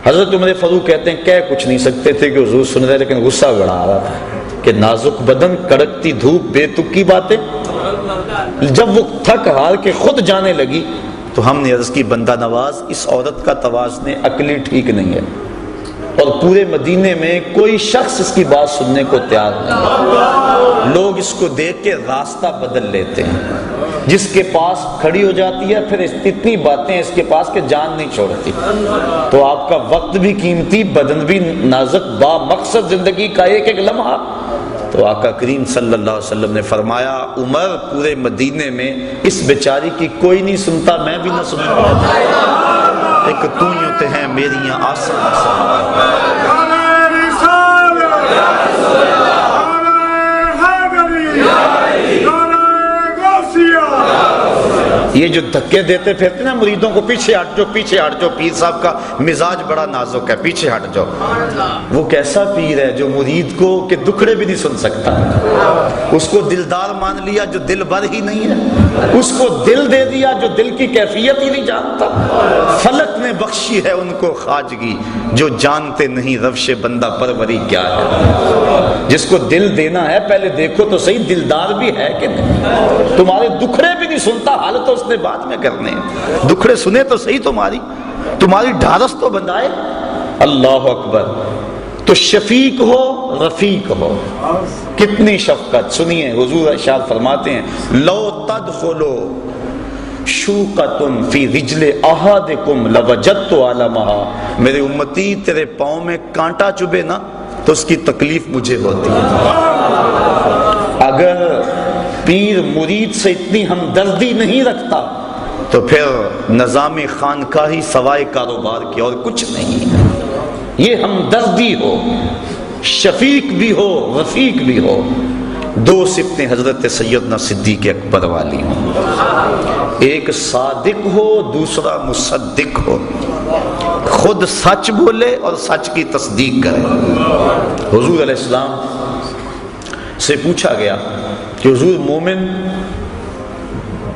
حضرت عمر فاروق کہتے ہیں کہہ کچھ نہیں سکتے تھے کہ حضور سن رہے، لیکن غصہ بڑھا رہا تھا کہ نازک بدن، کڑکتی دھوپ، بے تک کی باتیں۔ جب وہ تھک ہار کے خود جانے لگی تو ہم نے عرض کی بندہ نواز اس عورت کا توازن عقلی ٹھیک نہیں ہے، اور پورے مدینے میں کوئی شخص اس کی بات سننے کو تیار نہیں۔ لوگ اس کو دیکھ کے راستہ بدل لیتے ہیں، جس کے پاس کھڑی ہو جاتی ہے پھر اتنی باتیں اس کے پاس کہ جان نہیں چھوڑتی۔ تو آپ کا وقت بھی قیمتی، بدن بھی نازک، با مقصد زندگی کا ایک ایک لمحہ۔ تو آقا کریم صلی اللہ علیہ وسلم نے فرمایا عمر پورے مدینے میں اس بیچاری کی کوئی نہیں سنتا، میں بھی نہ سنتا، ایک تو ہی ہوتے ہیں میری آسان یہ جو دھکے دیتے پھرتے نا مریدوں کو، پیچھے ہٹ جاؤ پیچھے ہٹ جاؤ، پیر صاحب کا مزاج بڑا نازک ہے، پیچھے ہٹ جاؤ۔ وہ کیسا پیر ہے جو مرید کو کہ دکھڑے بھی نہیں سن سکتا، اس کو دلدار مان لیا جو دل بر ہی نہیں ہے، اس کو دل دے دیا جو دل کی کیفیت ہی نہیں جانتا۔ فلک نے بخشی ہے ان کو خواجگی جو جانتے نہیں روش بندہ پروری کیا ہے۔ جس کو دل دینا ہے پہلے دیکھو تو صحیح دلدار بھی ہے کہ نہیں۔ تمہارے دکھڑے بھی نہیں سنتا، حال تو اس نے بعد میں کرنے ہیں، دکھڑے سنے تو صحیح تمہاری ڈھارس تو بندائے۔ اللہ اکبر۔ تو شفیق ہو رفیق ہو، کتنی شفقت۔ سنیے حضور ارشاد فرماتے ہیں لو تدخلو شوقۃ فی رجل احدکم لوجدت علمها، میرے امتی تیرے پاؤں میں کانٹا چبھے نا تو اس کی تکلیف مجھے ہوتی ہے۔ اگر پیر مرید سے اتنی ہمدردی نہیں رکھتا تو پھر نظام خانقاہی سوائے کاروبار کی اور کچھ نہیں ہے۔ یہ ہمدردی ہو، شفیق بھی ہو رفیق بھی ہو، دو صفتیں حضرت سیدنا صدیق اکبر والی ہوں، ایک صادق ہو دوسرا مصدق ہو، خود سچ بولے اور سچ کی تصدیق کرے۔ حضور علیہ السلام سے پوچھا گیا کہ حضور مومن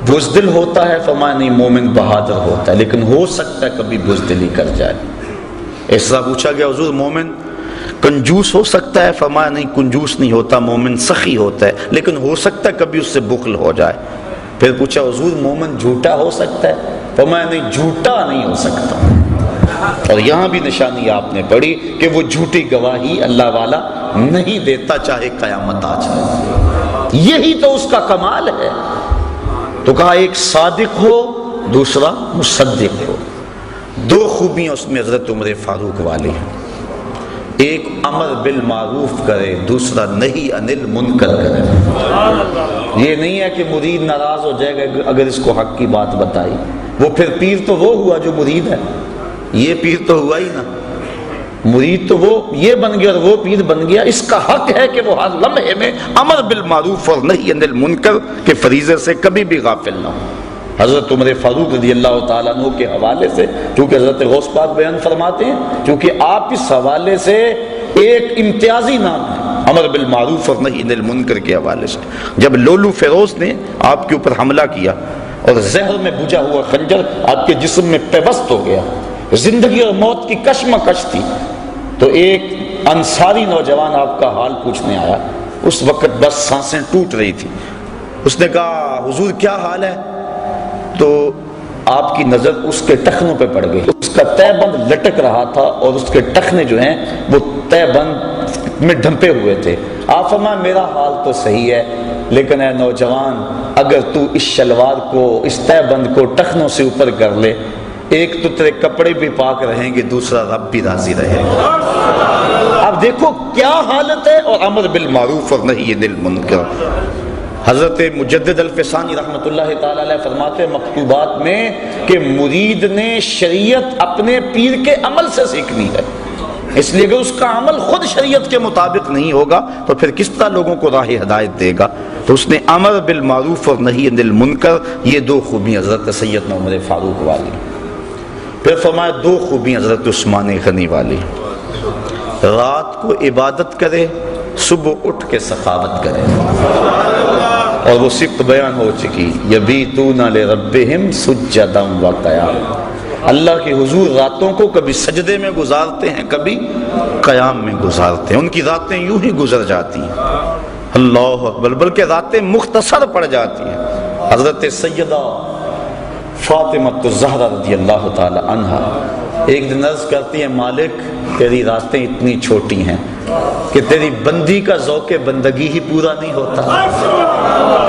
بزدل ہوتا ہے؟ فرمایا نہیں، مومن بہادر ہوتا ہے لیکن ہو سکتا ہے کبھی بزدلی کر جائے۔ اس طرح پوچھا گیا حضور مومن کنجوس ہو سکتا ہے؟ فرمایا نہیں، کنجوس نہیں ہوتا، مومن سخی ہوتا ہے لیکن ہو سکتا ہے کبھی اس سے بخل ہو جائے۔ پھر پوچھا حضور مومن جھوٹا ہو سکتا ہے؟ فرمایا نہیں، جھوٹا نہیں ہو سکتا۔ اور یہاں بھی نشانی آپ نے پڑھی کہ وہ جھوٹی گواہی اللہ والا نہیں دیتا چاہے قیامت آ جائے، یہی تو اس کا کمال ہے۔ تو کہا ایک صادق ہو دوسرا مصدق ہو، دو خوبیاں اس میں حضرت عمر فاروق والی ہیں، ایک امر بالمعروف کرے دوسرا نہی عن المنکر کرے۔ یہ نہیں ہے کہ مرید ناراض ہو جائے گا اگر اس کو حق کی بات بتائی، وہ پھر پیر تو وہ ہوا جو مرید ہے، یہ پیر تو ہوا ہی نا، مرید تو وہ یہ بن گیا اور وہ پیر بن گیا۔ اس کا حق ہے کہ وہ ہر لمحے میں امر بالمعروف اور نہی عن المنکر کے فریضے سے کبھی بھی غافل نہ ہو۔ حضرت عمر فاروق رضی اللہ تعالیٰ عنہ کے حوالے سے چونکہ حضرت غوث پاک بیان فرماتے ہیں، چونکہ آپ اس حوالے سے ایک امتیازی نام ہے امر بالمعروف اور نہی عن المنکر کے حوالے سے، جب لولو فیروز نے آپ کے اوپر حملہ کیا اور زہر میں بجھا ہوا خنجر آپ کے جسم میں پیوست ہو گیا، زندگی اور موت کی کشمکش تھی، تو ایک انصاری نوجوان آپ کا حال پوچھنے آیا، اس وقت بس سانسیں ٹوٹ رہی تھی۔ اس نے کہا حضور کیا حال ہے؟ تو آپ کی نظر اس کے ٹخنوں پہ پڑ گئی، اس کا تہ بند لٹک رہا تھا اور اس کے ٹخنے جو ہیں وہ تہ بند میں ڈھمپے ہوئے تھے۔ آپ فرمایا میرا حال تو صحیح ہے لیکن اے نوجوان اگر تو اس شلوار کو اس تہ بند کو ٹخنوں سے اوپر کر لے، ایک تو تیرے کپڑے بھی پاک رہیں گے دوسرا رب بھی راضی رہے گا۔ اب دیکھو کیا حالت ہے، اور امر بالمعروف اور نہی عن المنکر۔ حضرت مجدد الفسانی رحمۃ اللہ تعالی علیہ فرماتے ہیں مکتوبات میں کہ مرید نے شریعت اپنے پیر کے عمل سے سیکھنی ہے، اس لیے کہ اس کا عمل خود شریعت کے مطابق نہیں ہوگا تو پھر کس طرح لوگوں کو راہ ہدایت دے گا۔ تو اس نے امر بالمعروف اور نہی عن المنکر، یہ دو خوبیاں حضرت سیدنا عمر فاروق والی۔ پھر فرمایا دو خوبیاں حضرت عثمان غنی والی، رات کو عبادت کرے صبح اٹھ کے سخاوت کرے، اور وہ صفت بیان ہو چکی، یبیتون لربہم سجدا وقیاما، اللہ کے حضور راتوں کو کبھی سجدے میں گزارتے ہیں کبھی قیام میں گزارتے ہیں، ان کی راتیں یوں ہی گزر جاتی ہیں، اللہ اکبر، بلکہ راتیں مختصر پڑ جاتی ہیں۔ حضرت سیدہ فاطمہ الزہرا رضی اللہ تعالی عنہا ایک دن عرض کرتی ہیں مالک تیری راتیں اتنی چھوٹی ہیں کہ تیری بندی کا ذوق بندگی ہی پورا نہیں ہوتا،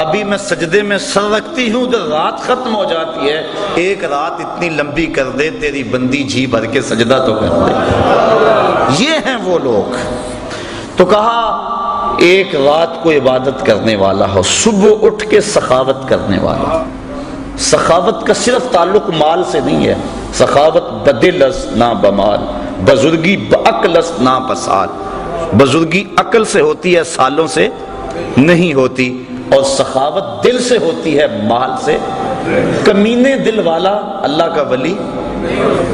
ابھی میں سجدے میں سر رکھتی ہوں تو رات ختم ہو جاتی ہے، ایک رات اتنی لمبی کر دے تیری بندی جی بھر کے سجدہ تو کر دے۔ یہ ہیں وہ لوگ۔ تو کہا ایک رات کو عبادت کرنے والا ہو، صبح اٹھ کے سخاوت کرنے والا۔ سخاوت کا صرف تعلق مال سے نہیں ہے، سخاوت بدل است نہ بمال، بزرگی بعقل است نہ بسال، بزرگی عقل سے ہوتی ہے سالوں سے نہیں ہوتی، اور سخاوت دل سے ہوتی ہے مال سے۔ کمینے دل والا اللہ کا ولی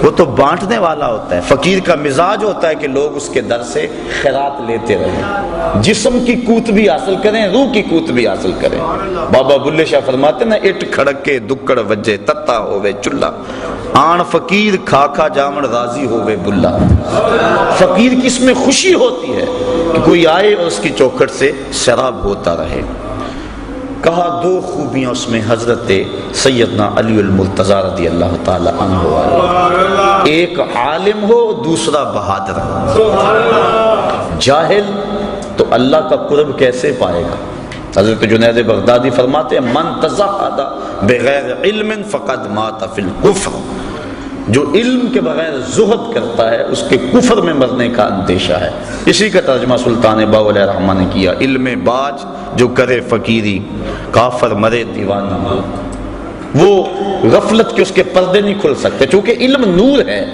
وہ تو بانٹنے والا ہوتا ہے۔ فقیر کا مزاج ہوتا ہے کہ لوگ اس کے در سے خیرات لیتے رہیں، جسم کی قوت بھی حاصل کریں، روح کی قوت بھی حاصل کریں۔ بابا بلے شاہ فرماتے ہیں نا، اٹ کھڑکے دکڑ وجے تتا ہوئے چلا، آن فقیر کھا کھا جامن راضی ہوئے بلا۔ فقیر کی اس میں خوشی ہوتی ہے کہ کوئی آئے اور اس کی چوکھٹ سے شراب ہوتا رہے۔ کہا دو خوبیاں اس میں حضرت سیدنا علی المرتضیٰ رضی اللہ تعالی عنہ والے، ایک عالم ہو دوسرا بہادر ہو۔ جاہل تو اللہ کا قرب کیسے پائے گا؟ حضرت جنید بغدادی فرماتے ہیں من تزہد بغیر علم فقد مات فی الکفر، جو علم کے بغیر زہد کرتا ہے اس کے کفر میں مرنے کا اندیشہ ہے۔ اسی کا ترجمہ سلطان باؤ علیہ الرحمہ نے کیا، علم باج جو کرے فقیری کافر مرے دیوانہ۔ وہ غفلت کے اس کے پردے نہیں کھل سکتے، چونکہ علم نور ہے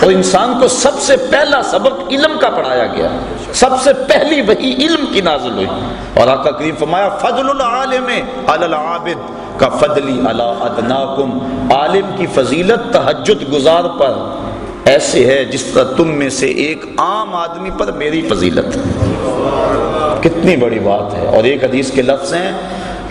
اور انسان کو سب سے پہلا سبق علم کا پڑھایا گیا، سب سے پہلی وحی علم کی نازل ہوئی۔ اور آقا کریم فرمایا فضل العالم علی العابد کا فضلی علی ادناکم، عالم کی فضیلت تہجد گزار پر ایسے ہے جس طرح تم میں سے ایک عام آدمی پر میری فضیلت۔ کتنی بڑی بات ہے۔ اور ایک حدیث کے لفظ ہیں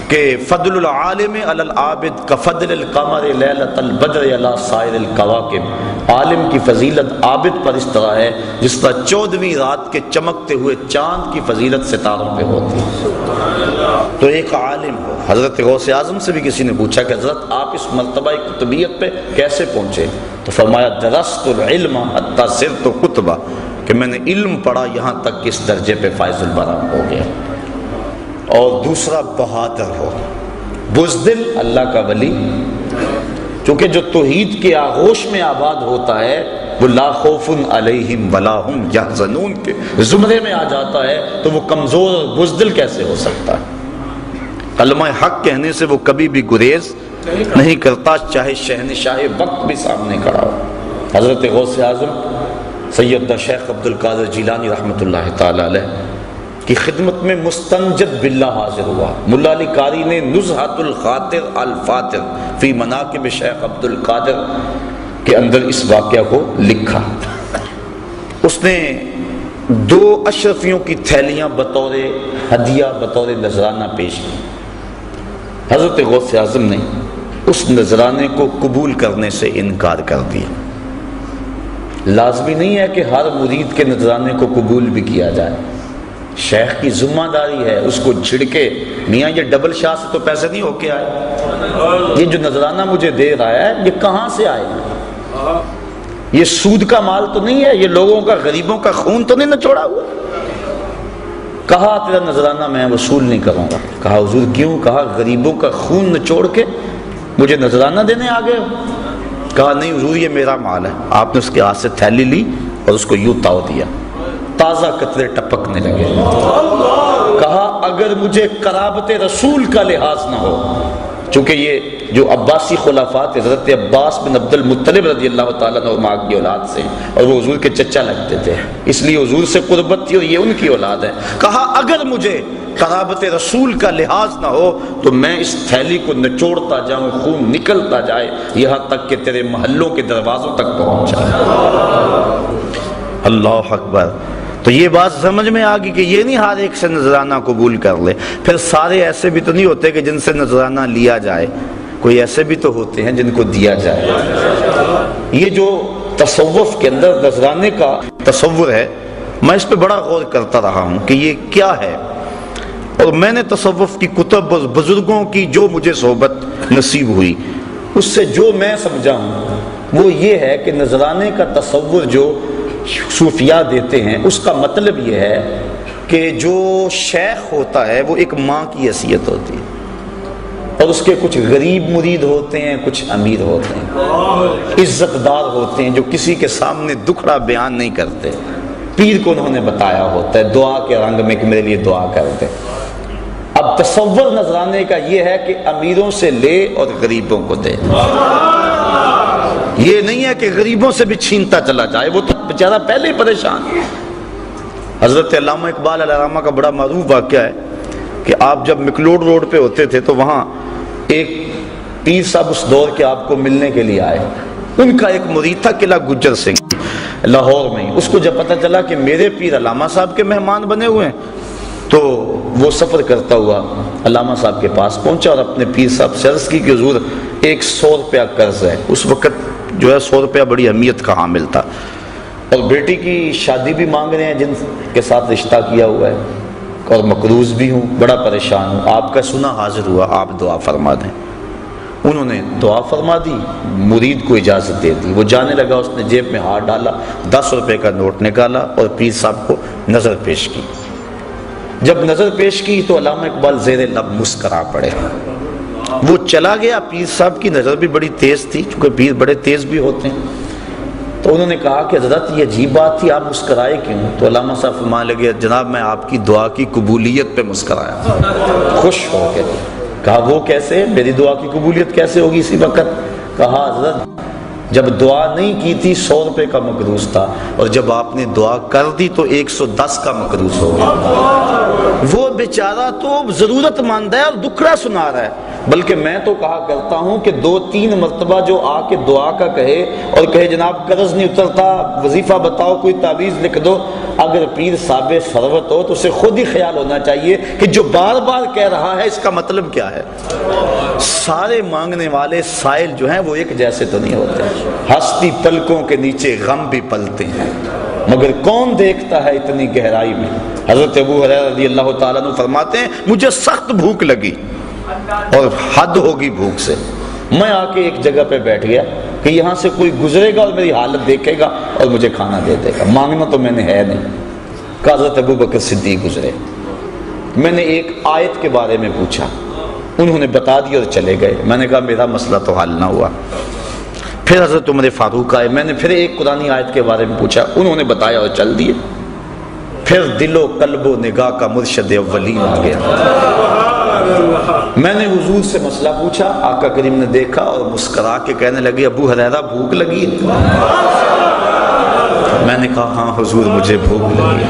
کہ فضل العالم علی العابد کفضل القمر لیلۃ البدر علی سائر الکواکب، عالم کی فضیلت عابد پر اس طرح ہے جس طرح 14ویں رات کے چمکتے ہوئے چاند کی فضیلت ستاروں پہ ہوتی ہے۔ تو ایک عالم ہو۔ حضرت غوث اعظم سے بھی کسی نے پوچھا کہ حضرت آپ اس مرتبہ قطبیت پہ کیسے پہنچے؟ تو فرمایا درست العلم حتی صرت قطبہ، کہ میں نے علم پڑھا یہاں تک کہ اس درجے پہ فائز البرام ہو گیا۔ اور دوسرا بہادر ہو، بزدل اللہ کا ولی، چونکہ جو توحید کے آغوش میں آباد ہوتا ہے وہ لا خوف علیہم ولا ہم یحزنون کے زمرے میں آ جاتا ہے، تو وہ کمزور اور بزدل کیسے ہو سکتا ہے؟ کلمہ حق کہنے سے وہ کبھی بھی گریز نہیں کرتا، چاہے شہنشاہ وقت بھی سامنے کھڑا ہو۔ حضرت غوث اعظم سیدنا شیخ عبد القادر جیلانی رحمۃ اللہ تعالی علیہ کی خدمت میں مستنجد باللہ حاضر ہوا۔ ملا علی قاری نے نزہۃ الخاطر الفاتر فی مناقب شیخ عبد القادر کے اندر اس واقعہ کو لکھا۔ اس نے 2 اشرفیوں کی تھیلیاں بطور ہدیہ بطور نذرانہ پیش کی۔ حضرت غوث اعظم نے اس نذرانے کو قبول کرنے سے انکار کر دیا۔ لازمی نہیں ہے کہ ہر مرید کے نذرانے کو قبول بھی کیا جائے، شیخ کی ذمہ داری ہے اس کو جھڑکے، میاں یہ ڈبل شاہ سے تو پیسے نہیں ہو کے آئے، یہ جو نذرانہ مجھے دے رہا ہے یہ کہاں سے آئے، یہ سود کا مال تو نہیں ہے، یہ لوگوں کا غریبوں کا خون تو نہیں نچوڑا ہوا۔ کہا تیرا نذرانہ میں وصول نہیں کروں گا۔ کہا حضور کیوں؟ کہا غریبوں کا خون نچوڑ کے مجھے نذرانہ دینے آ گئے ہو؟ کہا نہیں حضور یہ میرا مال ہے۔ آپ نے اس کے ہاتھ سے تھیلی لی اور اس کو یوں تاؤ دیا، تازہ قطرے ٹپکنے لگے۔ کہا اگر مجھے قرابت رسول کا لحاظ نہ ہو، چونکہ یہ جو عباسی خلافات حضرت عباس بن عبد المطلب رضی اللہ تعالیٰ عنہ کی اولاد سے، اور وہ حضور کے چچا لگتے تھے، اس لیے حضور سے قربت تھی اور یہ ان کی اولاد ہے۔ کہا اگر مجھے قرابت رسول کا لحاظ نہ ہو تو میں اس تھیلی کو نچوڑتا جاؤں، خون نکلتا جائے یہاں تک کہ تیرے محلوں کے دروازوں تک پہنچ جائے۔ اللہ اکبر۔ تو یہ بات سمجھ میں آ گئی کہ یہ نہیں ہر ایک سے نذرانہ قبول کر لے۔ پھر سارے ایسے بھی تو نہیں ہوتے کہ جن سے نذرانہ لیا جائے، کوئی ایسے بھی تو ہوتے ہیں جن کو دیا جائے۔ یہ جو تصوف کے اندر نذرانے کا تصور ہے، میں اس پہ بڑا غور کرتا رہا ہوں کہ یہ کیا ہے، اور میں نے تصوف کی کتب اور بزرگوں کی جو مجھے صحبت نصیب ہوئی اس سے جو میں سمجھا ہوں وہ یہ ہے کہ نذرانے کا تصور جو صوفیاء دیتے ہیں اس کا مطلب یہ ہے کہ جو شیخ ہوتا ہے وہ ایک ماں کی حیثیت ہوتی ہے، اور اس کے کچھ غریب مرید ہوتے ہیں، کچھ امیر ہوتے ہیں، عزت دار ہوتے ہیں جو کسی کے سامنے دکھڑا بیان نہیں کرتے، پیر کو انہوں نے بتایا ہوتا ہے دعا کے رنگ میں کہ میرے لیے دعا کرتے۔ اب تصور نذرانے کا یہ ہے کہ امیروں سے لے اور غریبوں کو دے، یہ نہیں ہے کہ غریبوں سے بھی چھینتا چلا جائے، وہ تو بیچارہ پہلے ہی پریشان۔ حضرت علامہ اقبال علیہ الرحمہ کا بڑا معروف واقعہ ہے کہ آپ جب مکلوڈ روڈ پہ ہوتے تھے تو وہاں ایک پیر صاحب اس دور کے آپ کو ملنے کے لیے آئے، ان کا ایک مرید تھا قلعہ گجر سنگھ لاہور میں. اس کو جب پتہ چلا کہ میرے پیر علامہ صاحب کے مہمان بنے ہوئے ہیں تو وہ سفر کرتا ہوا علامہ صاحب کے پاس پہنچا اور اپنے پیر صاحب سے عرض کی کہ حضور 100 روپیہ قرض ہے. اس وقت جو ہے 100 روپیہ بڑی اہمیت کا حامل تھا اور بیٹی کی شادی بھی مانگ رہے ہیں جن کے ساتھ رشتہ کیا ہوا ہے اور مقروض بھی ہوں, بڑا پریشان ہوں, آپ کا سنا حاضر ہوا, آپ دعا فرما دیں. انہوں نے دعا فرما دی, مرید کو اجازت دے دی. وہ جانے لگا, اس نے جیب میں ہاتھ ڈالا, 10 روپے کا نوٹ نکالا اور پیر صاحب کو نظر پیش کی. جب نظر پیش کی تو علامہ اقبال زیر لب مسکرا پڑے. وہ چلا گیا. پیر صاحب کی نظر بھی بڑی تیز تھی, چونکہ پیر بڑے تیز بھی ہوتے ہیں. تو انہوں نے کہا کہ حضرت یہ عجیب بات تھی, آپ مسکرائے کیوں؟ تو علامہ صاحب فرمانے لگے, جناب میں آپ کی دعا کی قبولیت پہ مسکرایا, خوش ہو کے. کہا وہ کیسے, میری دعا کی قبولیت کیسے ہوگی اسی وقت؟ کہا حضرت جب دعا نہیں کی تھی 100 روپے کا مقروض تھا, اور جب آپ نے دعا کر دی تو 110 کا مقروض ہو گیا. وہ بیچارہ تو ضرورت مند ہے اور دکھڑا سنا رہا ہے, بلکہ میں تو کہا کرتا ہوں کہ 2-3 مرتبہ جو آ کے دعا کا کہے اور کہے جناب قرض نہیں اترتا, وظیفہ بتاؤ, کوئی تعویذ لکھ دو, اگر پیر صاحب ثروت ہو تو اسے خود ہی خیال ہونا چاہیے کہ جو بار بار کہہ رہا ہے اس کا مطلب کیا ہے. سارے مانگنے والے سائل جو ہیں وہ ایک جیسے تو نہیں ہوتے. ہستی پلکوں کے نیچے غم بھی پلتے ہیں, مگر کون دیکھتا ہے اتنی گہرائی میں. حضرت ابو ہریرہ رضی اللہ تعالیٰ عنہ فرماتے ہیں مجھے سخت بھوک لگی اور حد ہوگی بھوک سے. میں آ کے ایک جگہ پہ بیٹھ گیا کہ یہاں سے کوئی گزرے گا اور میری حالت دیکھے گا اور مجھے کھانا دے دے گا. مانگنا تو میں نے ہے نہیں. کہ حضرت ابو بکر صدیق گزرے, میں نے ایک آیت کے بارے میں پوچھا, انہوں نے بتا دی اور چلے گئے. میں نے کہا میرا مسئلہ تو حل نہ ہوا. پھر حضرت عمر فاروق آئے, میں نے پھر ایک قرآنی آیت کے بارے میں پوچھا, انہوں نے بتایا اور چل دیے. پھر دل و قلب و نگاہ کا مرشد اولین آ گیا. میں نے حضور سے مسئلہ پوچھا, آقا کریم نے دیکھا اور مسکرا کے کہنے لگے ابو ہریرہ بھوک لگی؟ میں نے کہا ہاں حضور مجھے بھوک لگی.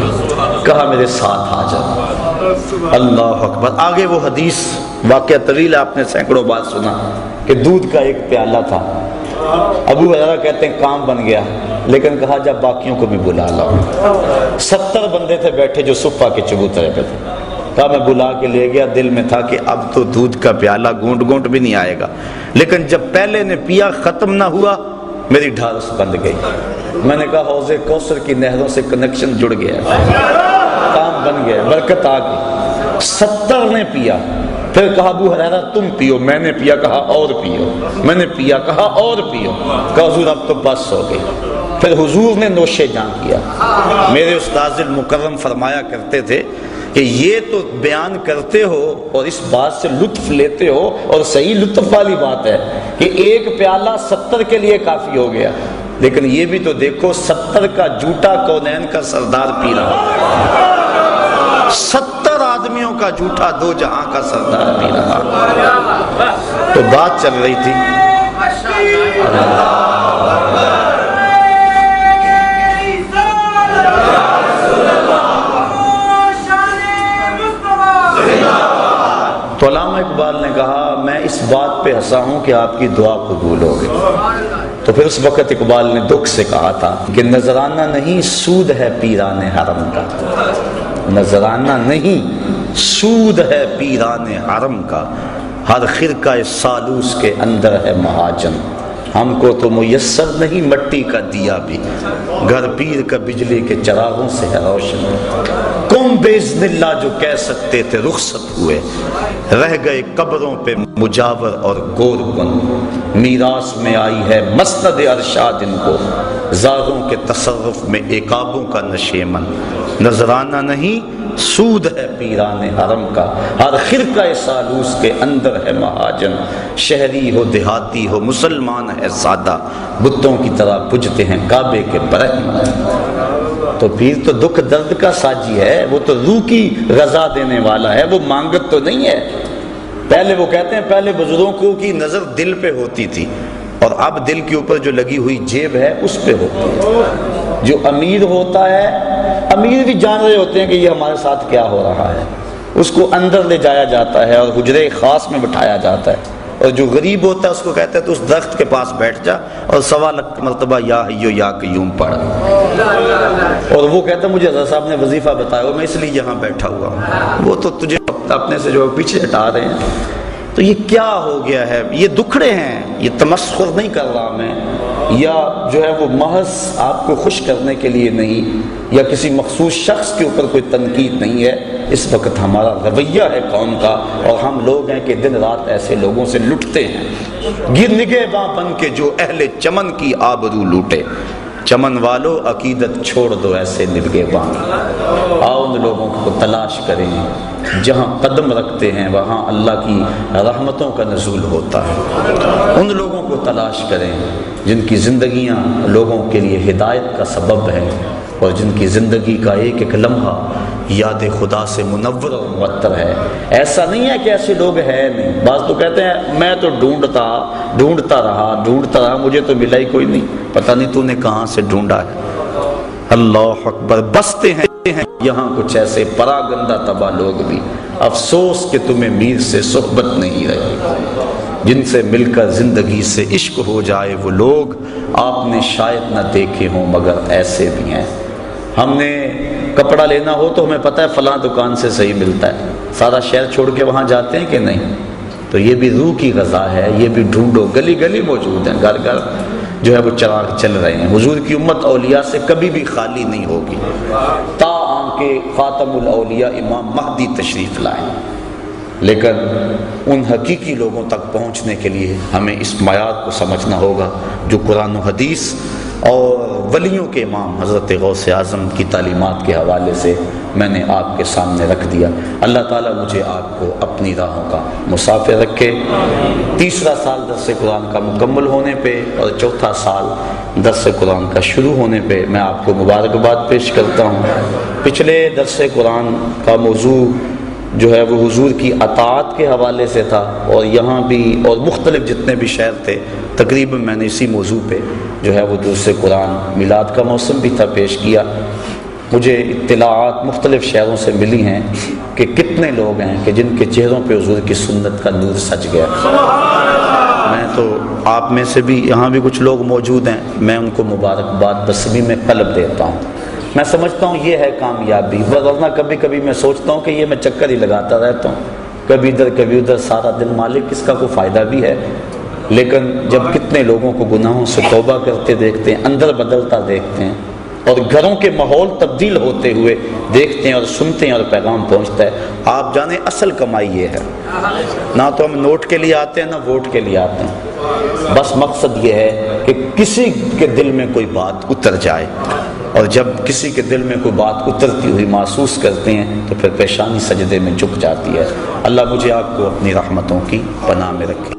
کہا میرے ساتھ آ جاؤ. اللہ اکبر. آگے وہ حدیث واقعہ طویل آپ نے سینکڑوں بار سنا کہ دودھ کا ایک پیالہ تھا. ابو ہریرہ کہتے ہیں کام بن گیا, لیکن کہا جب باقیوں کو بھی بلا لاؤ. 70 بندے تھے بیٹھے جو صفہ کے چبوترے پہ تھے. کہا میں بلا کے لے گیا, دل میں تھا کہ اب تو دودھ کا پیالہ گونٹ گونٹ بھی نہیں آئے گا, لیکن جب پہلے نے پیا ختم نہ ہوا میری ڈھارس بند گئی. میں نے کہا حوض کوثر کی نہروں سے کنیکشن جڑ گیا, کام بن گیا, برکت آ گئی. 70 نے پیا. پھر کہا ابو ہریرہ تم پیو. میں نے پیا, کہا اور پیو. میں نے پیا, کہا اور پیو. کہا حضور اب تو بس ہو گئی. پھر حضور نے نوش جان کیا. میرے استاذ المکرم فرمایا کرتے تھے کہ یہ تو بیان کرتے ہو اور اس بات سے لطف لیتے ہو, اور صحیح لطف والی بات ہے کہ ایک پیالہ 70 کے لیے کافی ہو گیا, لیکن یہ بھی تو دیکھو 70 کا جھوٹا کونین کا سردار پی رہا, 70 آدمیوں کا جھوٹا 2 جہاں کا سردار پی رہا. تو بات چل رہی تھی تو علامہ اقبال نے کہا میں اس بات پہ ہنسا ہوں کہ آپ کی دعا قبول ہو گئی. تو پھر اس وقت اقبال نے دکھ سے کہا تھا کہ نذرانہ نہیں سود ہے پیران حرم کا, نذرانہ نہیں سود ہے پیران حرم کا, ہر خرقہ سالوس کے اندر ہے مہاجن. ہم کو تو میسر نہیں مٹی کا دیا بھی, گھر پیر کا بجلی کے چراغوں سے ہے روشن. کم باذن اللہ جو کہہ سکتے تھے رخصت ہوئے, رہ گئے قبروں پہ مجاور اور گور کن. میراث میں آئی ہے مسند ارشاد ان کو, زاغوں کے تصرف میں عقابوں کا نشیمن. نذرانہ نہیں سود ہے پیران حرم کا, ہر خرقہ سالوس کے اندر ہے مہاجن. شہری ہو دیہاتی ہو مسلمان ہے سادہ, بتوں کی طرح پجتے ہیں کعبے کے برہمن. تو پیر تو دکھ درد کا ساجی ہے, وہ تو روح کی غذا دینے والا ہے, وہ مانگت تو نہیں ہے. پہلے وہ کہتے ہیں پہلے بزرگوں کی نظر دل پہ ہوتی تھی, اور اب دل کے اوپر جو لگی ہوئی جیب ہے اس پہ ہوتی ہے. جو امیر ہوتا ہے, امیر بھی جان رہے ہوتے ہیں کہ یہ ہمارے ساتھ کیا ہو رہا ہے, اس کو اندر لے جایا جاتا ہے اور حجرے خاص میں بٹھایا جاتا ہے. اور جو غریب ہوتا ہے اس کو کہتے ہیں تو اس درخت کے پاس بیٹھ جا اور 1.25 مرتبہ یا حیو یا قیوم پڑھ، اور وہ کہتا ہے مجھے حضرت صاحب نے وظیفہ بتایا اور میں اس لیے یہاں بیٹھا ہوا ہوں، وہ تو تجھے اپنے سے جو پیچھے ہٹا رہے ہیں۔ تو یہ کیا ہو گیا ہے؟ یہ دکھڑے ہیں، یہ تمسخر نہیں کر رہا میں، یا جو ہے وہ محض آپ کو خوش کرنے کے لیے نہیں، یا کسی مخصوص شخص کے اوپر کوئی تنقید نہیں ہے۔ اس وقت ہمارا رویہ ہے قوم کا، اور ہم لوگ ہیں کہ دن رات ایسے لوگوں سے لٹتے ہیں، گر نگہباں بن کے جو اہل چمن کی آبرو لوٹے، چمن والو عقیدت چھوڑ دو ایسے نگہباں، آؤ ان لوگوں کو تلاش کریں، جہاں قدم رکھتے ہیں وہاں اللہ کی رحمتوں کا نزول ہوتا ہے، ان لوگوں کو تلاش کریں جن کی زندگیاں لوگوں کے لیے ہدایت کا سبب ہے، اور جن کی زندگی کا ایک ایک لمحہ یاد خدا سے منور اور معطر ہے۔ ایسا نہیں ہے کہ ایسے لوگ ہیں نہیں، بعض تو کہتے ہیں میں تو ڈھونڈتا رہا مجھے تو ملا ہی کوئی نہیں، پتہ نہیں تو نے کہاں سے ڈھونڈا ہے۔ اللہ اکبر، بستے ہیں یہاں کچھ ایسے پراگندہ تباہ لوگ بھی، افسوس کہ تمہیں میر سے صحبت نہیں رہی، جن سے مل کر زندگی سے عشق ہو جائے وہ لوگ آپ نے شاید نہ دیکھے ہوں مگر ایسے بھی ہیں۔ ہم نے کپڑا لینا ہو تو ہمیں پتہ ہے فلاں دکان سے صحیح ملتا ہے، سارا شہر چھوڑ کے وہاں جاتے ہیں کہ نہیں؟ تو یہ بھی روح کی غذا ہے، یہ بھی ڈھونڈو، گلی گلی موجود ہیں، گھر گھر جو ہے وہ چراغ چل رہے ہیں۔ حضور کی امت اولیاء سے کبھی بھی خالی نہیں ہوگی، تا آنکہ خاتم الاولیاء امام مہدی تشریف لائیں، لیکن ان حقیقی لوگوں تک پہنچنے کے لیے ہمیں اس معیار کو سمجھنا ہوگا جو قرآن و حدیث اور ولیوں کے امام حضرت غوث اعظم کی تعلیمات کے حوالے سے میں نے آپ کے سامنے رکھ دیا۔ اللہ تعالیٰ مجھے آپ کو اپنی راہوں کا مسافر رکھے۔ تیسرا سال درس قرآن کا مکمل ہونے پہ اور چوتھا سال درس قرآن کا شروع ہونے پہ میں آپ کو مبارکباد پیش کرتا ہوں۔ پچھلے درس قرآن کا موضوع جو ہے وہ حضور کی اطاعت کے حوالے سے تھا، اور یہاں بھی اور مختلف جتنے بھی شہر تھے تقریباً میں نے اسی موضوع پہ جو ہے وہ درس قرآن میلاد کا موسم بھی تھا پیش کیا۔ مجھے اطلاعات مختلف شہروں سے ملی ہیں کہ کتنے لوگ ہیں کہ جن کے چہروں پہ حضور کی سنت کا نور سج گیا۔ میں تو آپ میں سے بھی یہاں بھی کچھ لوگ موجود ہیں، میں ان کو مبارکباد بصمی میں قلب دیتا ہوں۔ میں سمجھتا ہوں یہ ہے کامیابی، ورنہ کبھی کبھی میں سوچتا ہوں کہ یہ میں چکر ہی لگاتا رہتا ہوں، کبھی ادھر کبھی ادھر، سارا دن مالک اس کا کوئی فائدہ بھی ہے؟ لیکن جب کتنے لوگوں کو گناہوں سے توبہ کرتے دیکھتے ہیں، اندر بدلتا دیکھتے ہیں، اور گھروں کے ماحول تبدیل ہوتے ہوئے دیکھتے ہیں اور سنتے ہیں اور پیغام پہنچتا ہے، آپ جانیں اصل کمائی یہ ہے۔ نہ تو ہم نوٹ کے لیے آتے ہیں نہ ووٹ کے لیے آتے ہیں، بس مقصد یہ ہے کہ کسی کے دل میں کوئی بات اتر جائے، اور جب کسی کے دل میں کوئی بات اترتی ہوئی محسوس کرتے ہیں تو پھر پیشانی سجدے میں جھک جاتی ہے۔ اللہ مجھے آپ کو اپنی رحمتوں کی پناہ میں رکھے۔